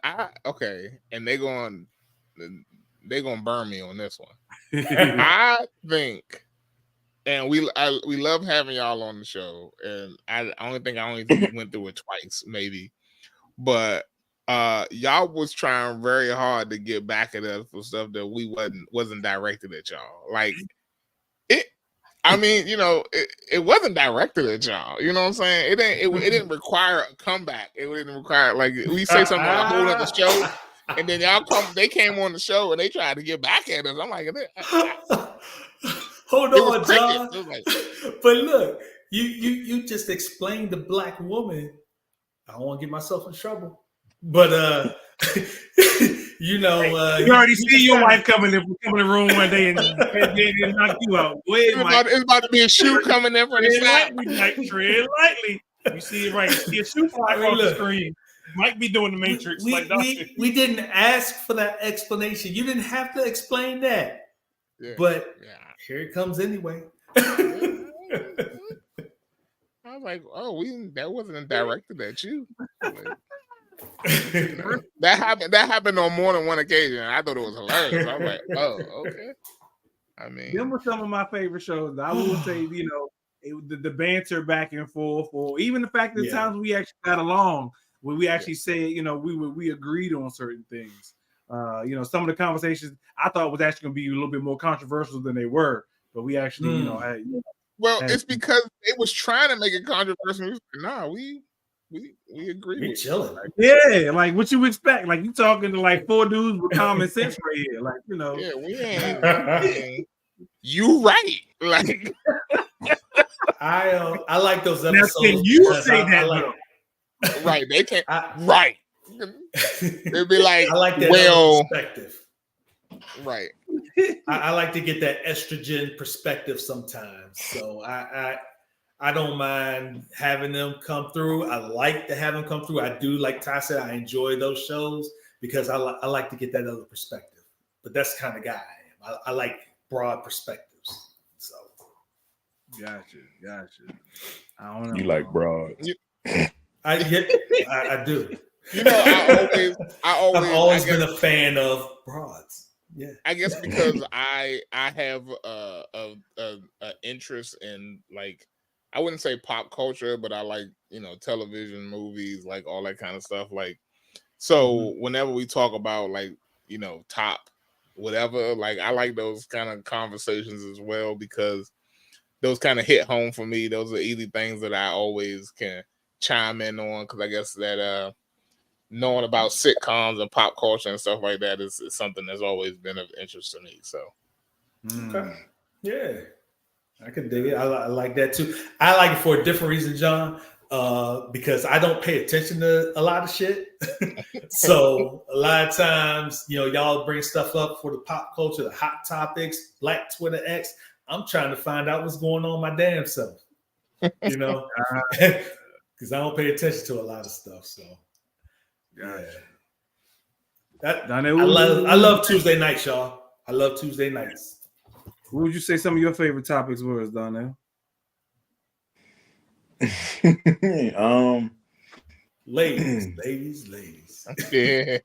and they're gonna burn me on this one. I think. And we love having y'all on the show, and I only went through it twice, maybe, but y'all was trying very hard to get back at us for stuff that we wasn't directed at y'all. Like it, I mean, it wasn't directed at y'all. You know what I'm saying? It didn't require a comeback. It didn't require like we say something on a whole other show, and then they came on the show and they tried to get back at us. I'm like. Hold on, John. But look, You just explained the black woman. I don't want to get myself in trouble, but you know, you already see your wife coming in the room one day and knock you out. It's about to be a shoe coming in from the side. Tread lightly. You see it right. You see a shoe fly off the screen. Mike be doing the Matrix. We didn't ask for that explanation. You didn't have to explain that. Yeah. But here it comes anyway. I was like, oh, that wasn't directed at you. That happened on more than one occasion. I thought it was hilarious. I was like, oh, okay. I mean, them were some of my favorite shows. I will say, you know, the banter back and forth, or even the fact that times we actually got along, when we actually said, you know, we agreed on certain things. You know, some of the conversations I thought was actually going to be a little bit more controversial than they were, but we actually, you know, had. It's because it was trying to make it controversial. Nah, we agree. We're chilling. Yeah, like what you expect? Like you talking to like four dudes with common sense right here. Like, you know. Yeah, we ain't. You right. Like I like those episodes. Now, can you say that? Right, they can't. Right. They'd be like, I like that perspective. Right. I like to get that estrogen perspective sometimes. So I don't mind having them come through. I like to have them come through. I do, like Ty said, I enjoy those shows because I like to get that other perspective. But that's the kind of guy I am. I like broad perspectives. So Gotcha. I don't know. You like broad. I do. You know, I've always been a fan of broads. Yeah, I guess because I have a interest in, like, I wouldn't say pop culture, but I like, you know, television, movies, like all that kind of stuff. Like, so whenever we talk about, like, you know, top whatever, like I like those kind of conversations as well, because those kind of hit home for me. Those are easy things that I always can chime in on, because I guess that knowing about sitcoms and pop culture and stuff like that is something that's always been of interest to me. So, okay. Yeah, I can dig it. I like that too. I like it for a different reason, John, because I don't pay attention to a lot of shit. So a lot of times, you know, y'all bring stuff up for the pop culture, the hot topics, Black Twitter X. I'm trying to find out what's going on my damn self, you know, because I don't pay attention to a lot of stuff. So. Yeah. I love Tuesday nights, y'all. I love Tuesday nights. What would you say some of your favorite topics were, Donnell? Ladies. Yeah.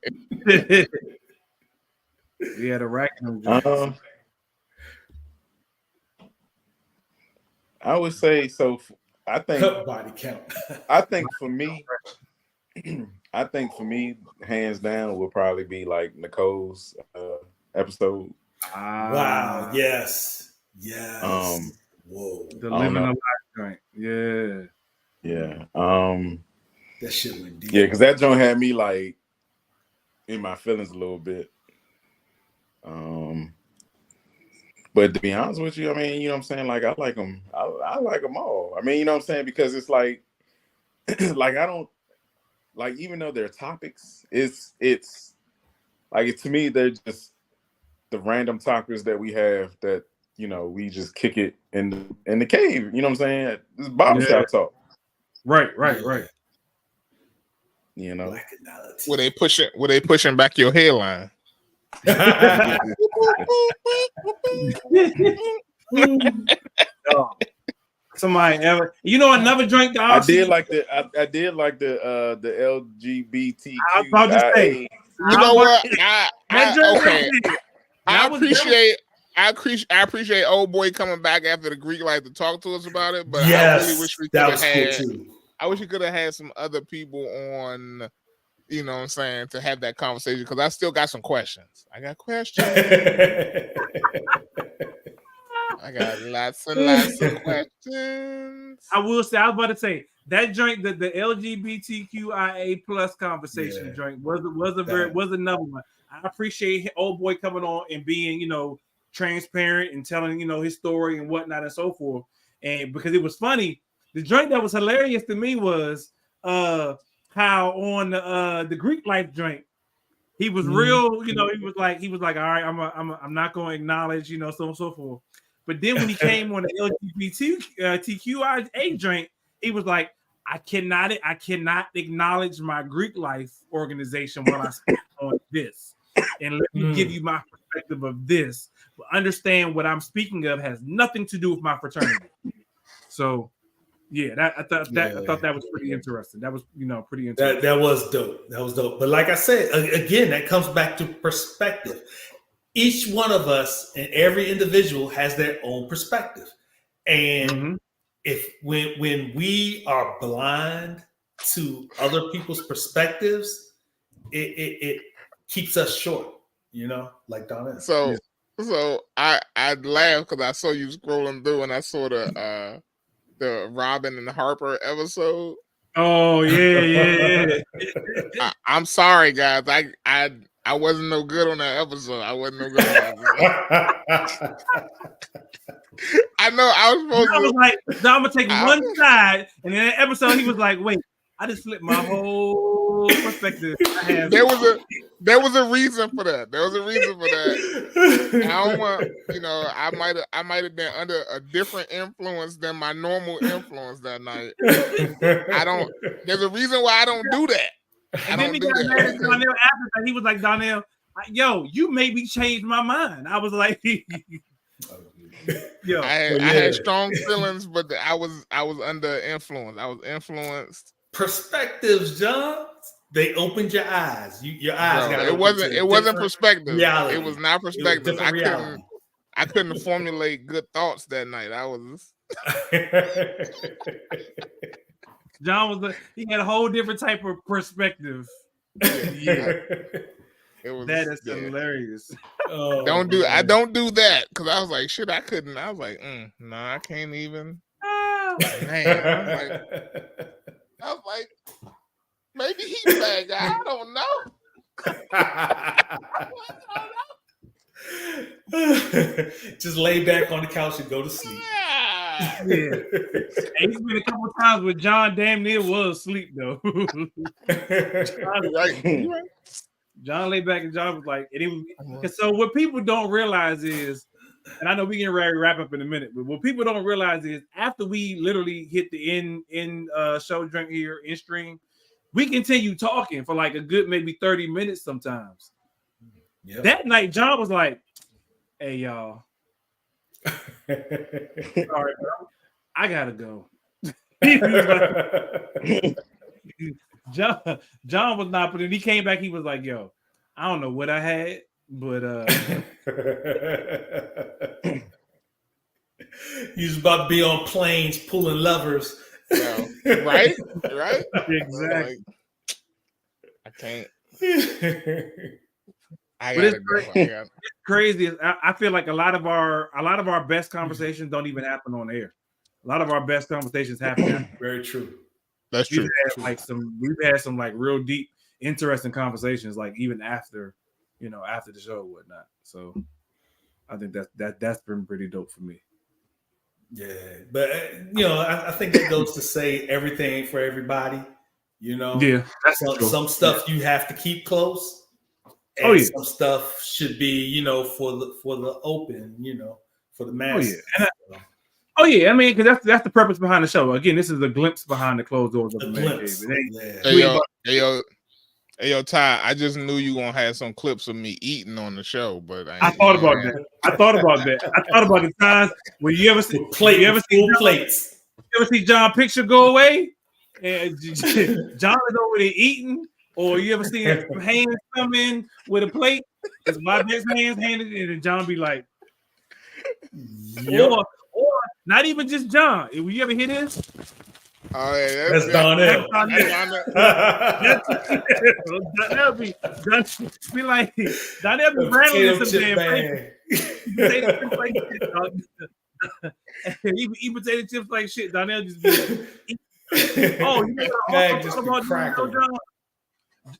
We had a rack. I would say so. I think body count. I think for me, hands down, would probably be like Nicole's episode. Wow! Yes. Whoa! The living a life joint. Yeah. That shit went deep. Yeah, because that joint had me like in my feelings a little bit. But to be honest with you, I mean, you know what I'm saying? Like, I like them. I like them all. I mean, you know what I'm saying? Because it's like, like I don't. Like, even though they're topics, it's like, to me, they're just the random topics that we have that, you know, we just kick it in the cave. You know what I'm saying? This is barbershop talk. Right. You know, were they pushing back your hairline? Somebody ever, you know, another drink. I did like the LGBTQ. I was about to say, you know what? I appreciate old boy coming back after the Greek life to talk to us about it. But yes, I really wish we could have had. Cool, I wish we could have had some other people on. You know what I'm saying, to have that conversation, because I still got some questions. I got questions. I got lots and lots of questions. I will say, I was about to say that joint, the LGBTQIA plus conversation joint was another one. I appreciate old boy coming on and being, you know, transparent and telling, you know, his story and whatnot and so forth. And because it was funny, The joint that was hilarious to me was how on the Greek life joint, he was real, he was like, all right, I'm not going to acknowledge, so on and so forth. But then when he came on the LGBTQIA drink, he was like, I cannot acknowledge my Greek life organization while I speak on this. And let me give you my perspective of this. But understand what I'm speaking of has nothing to do with my fraternity. So yeah, I thought that was pretty interesting. That was, pretty interesting. That was dope. That was dope. But like I said, again, that comes back to perspective. Each one of us and every individual has their own perspective. And when we are blind to other people's perspectives, it keeps us short, like Donnell. So I laughed because I saw you scrolling through and I saw the Robin and Harper episode. Oh yeah. I'm sorry, guys. I wasn't no good on that episode. I wasn't no good on that episode. I know I was supposed to. I was like, no, I'm gonna take one side, and in that episode, he was like, "Wait, I just flipped my whole perspective." There was a reason for that. There was a reason for that. And I don't want, I might have been under a different influence than my normal influence that night. There's a reason why I don't do that. And then he got mad at Donnell after that. He was like, Donnell, yo, you made me change my mind. I was like, yo, I had strong feelings, but I was under influence. I was influenced. Perspectives, John. They opened your eyes. Your eyes got opened. It wasn't perspective. Reality. It was not perspective. I couldn't formulate good thoughts that night. I was. John he had a whole different type of perspective. Yeah. That is hilarious. I don't do that because I was like, shit, I couldn't. I was like, no, I can't even. Man, I was like, maybe he's a bad guy. I don't know. Just lay back on the couch and go to sleep. Yeah. He's been a couple of times where John damn near was asleep though. John lay back and John was like, so what people don't realize is, and I know we can wrap up in a minute, but what people don't realize is after we literally hit the end show drink here in stream, we continue talking for like a good maybe 30 minutes sometimes. Yep. That night, John was like, hey, y'all. Sorry, bro. I gotta go. John was not, but then he came back. He was like, yo, I don't know what I had, but he was about to be on planes pulling levers. Right? Exactly. I can't. But it's crazy. I feel like a lot of our best conversations don't even happen on air. A lot of our best conversations happen. Very true. That's true. We've had some like real deep, interesting conversations, like even after the show and whatnot. So I think that's been pretty dope for me. Yeah, but I think that goes to say everything ain't for everybody. Yeah, some stuff you have to keep close. And some stuff should be, for the open, for the mass. Oh yeah, I mean, because that's the purpose behind the show. Again, this is a glimpse behind the closed doors of the Man Cave. Hey yo, Ty, I just knew you gonna have some clips of me eating on the show, but I thought about that. I thought about the times when you ever see plates. You ever see John picture go away and John is over there eating, or you ever see hands come in with a plate? It's my best hands handed in, and John be like, or not even just John. Will you ever hear this? Oh yeah, that's Donnell. Donnell be like, Donnell be rattling some damn He eat potato chips like shit. Donnell just be you know talk about John.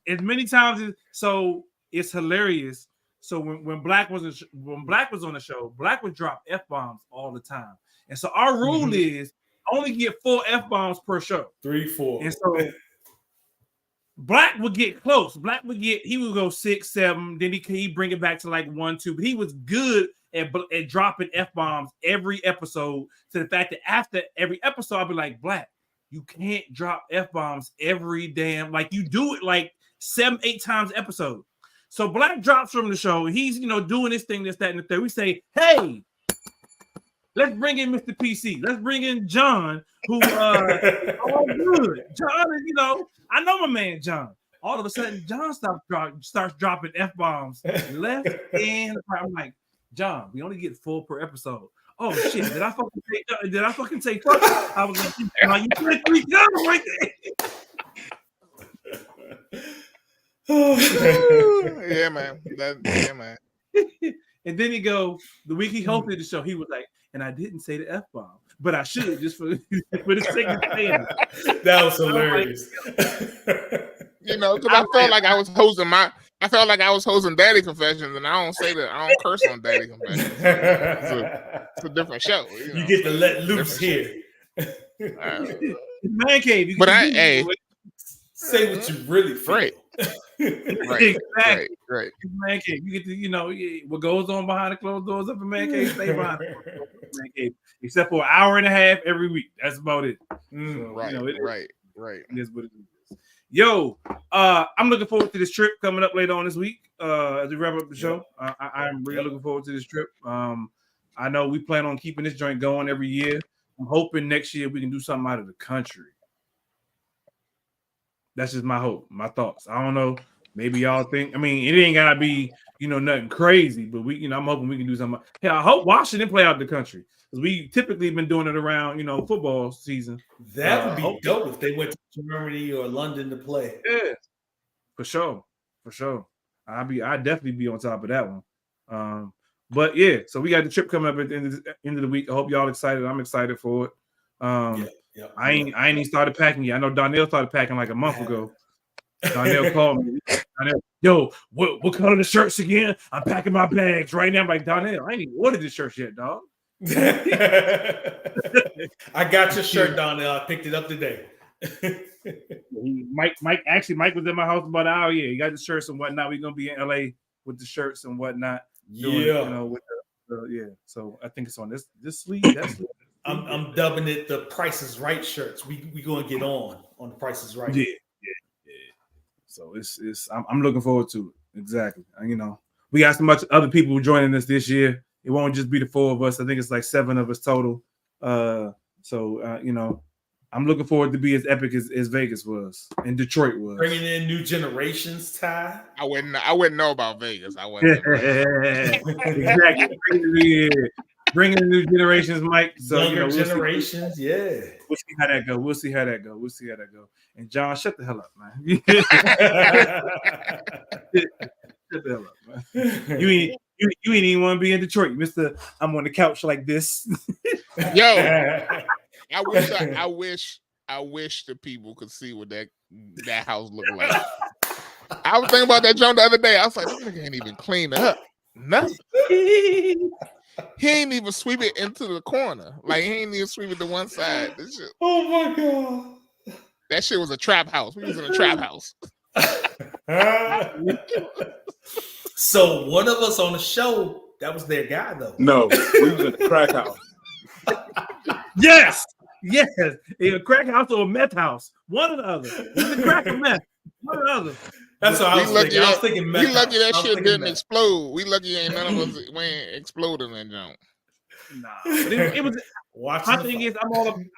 As many times as so it's hilarious. So when Black was on the show, Black would drop F-bombs all the time. And so our rule is only get 4 F-bombs per show. 3, 4. And so Black would get close. He would go 6, 7. Then he'd bring it back to like 1, 2. But he was good at dropping F-bombs every episode, to the fact that after every episode, I'd be like, Black, you can't drop F-bombs every damn, like you do it like 7, 8 times episode. So Black drops from the show. He's, doing this thing, this, that, and the third. We say, hey, let's bring in Mr. PC. Let's bring in John, who all good. John is, I know my man John. All of a sudden, John starts dropping F-bombs left and right. I'm like, John, we only get 4 per episode. Oh shit! Did I fucking say fuck? I was like, you said 3 times right there. Yeah, man. Yeah, man. And then he go, the week he hosted the show, he was like, and I didn't say the F-bomb, but I should, just for the sake of saying it. That was hilarious. Because I felt like I was hosting Daddy Confessions, and I don't curse on Daddy Confessions. It's a different show. You get to let loose here. Man Cave. Say what you really feel. Right. Exactly. Right. Man Cave. You get to, what goes on behind the closed doors of a Man Cave, stay behind the closed doors of a Man Cave. Except for an hour and a half every week. That's about it. Right. It is what it is. Yo, I'm looking forward to this trip coming up later on this week. As we wrap up the show, I'm really looking forward to this trip. I know we plan on keeping this joint going every year. I'm hoping next year we can do something out of the country. That's just my hope, my thoughts. I don't know. Maybe y'all think. I mean, it ain't gotta be, nothing crazy, but I'm hoping we can do something. Hey, I hope Washington play out the country, because we typically been doing it around, football season. That would be dope if they went to Germany or London to play. Yeah, for sure. I'd definitely be on top of that one. But yeah, so we got the trip coming up at the end of the week. I hope y'all excited. I'm excited for it. I ain't even started packing yet. I know Donnell started packing like a month ago. Donnell called me. Yo, what color the shirts again? I'm packing my bags right now. I'm like, Donnell, I ain't even ordered the shirts yet, dog. I got your shirt, Donnell. I picked it up today. Mike was at my house about an hour. Yeah, he got the shirts and whatnot. We're gonna be in LA with the shirts and whatnot. So I think it's on this sleeve. I'm dubbing it the Price is Right shirts. We gonna get on the Price is Right. Yeah. So I'm looking forward to it. Exactly. We got so much other people joining us this year. It won't just be the 4 of us. I think it's like 7 of us total. I'm looking forward to be as epic as Vegas was and Detroit was. Bringing in new generations, Ty. I wouldn't know about Vegas. I wouldn't. Exactly. Bringing in new generations, Mike. So younger generations, We'll see how that go. And John, shut the hell up, man. Shut the hell up, man. You ain't even want to be in Detroit, Mister. I'm on the couch like this. Yo, I wish the people could see what that house looked like. I was thinking about that joint the other day. I was like, this nigga ain't even clean up. Nothing. He ain't even sweep it into the corner. Like, he ain't even sweep it to one side. This shit, oh my god. That shit was a trap house. We was in a trap house. So one of us on the show, that was their guy though. No, we was in a crack house. Yes. A crack house or a meth house. One or the other. It's a crack or meth. One or the other. That's what I was thinking. I was thinking meth. We lucky that shit didn't explode. We lucky ain't none of us ain't exploding that junk. Nah, but it was. My thing is,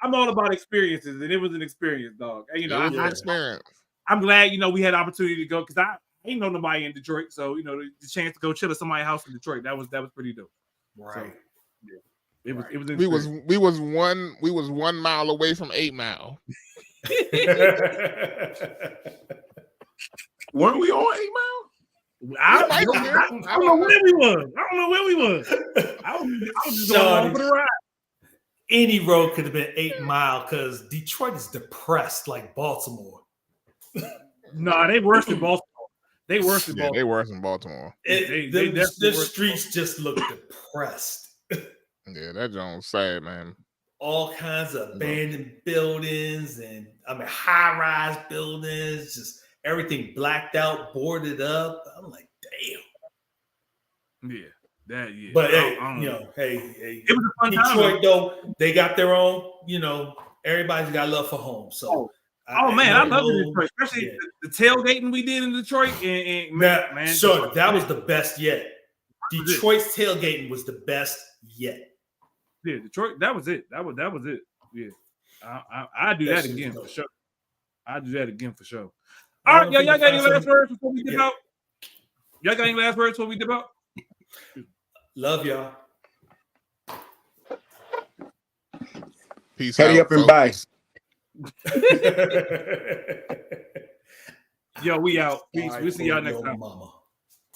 I'm all about experiences, and it was an experience, dog. And, it was an experience. I'm glad we had the opportunity to go, because I ain't know nobody in Detroit, so the chance to go chill at somebody's house in Detroit, that was pretty dope. Right. So, yeah. It was. We was 1 mile away from 8 Mile. Weren't we on 8 Mile? I don't know where we was. I was just going for the ride. Any road could have been 8 Mile, because Detroit is depressed like Baltimore. No, they worse than Baltimore. They worse than Baltimore. They worse than Baltimore. The streets just look depressed. Yeah, that joint's sad, man. all kinds of abandoned buildings and high-rise buildings, just everything blacked out, boarded up. I'm like, damn. Yeah. That, yeah. But hey, it was a fun Detroit time, though, they got their own, everybody's got love for home. So I love Detroit, especially the tailgating we did in Detroit. That was the best yet. Detroit's tailgating was the best yet. Yeah, Detroit, that was it. That was it. Yeah. I do that again for sure. I do that again for sure. All right, y'all got any last words before we dip out? Y'all got any last words before we dip out? Love y'all. Peace. Hurry up and buy. Yo, we out. Peace. Right, we'll see y'all next time. Mama.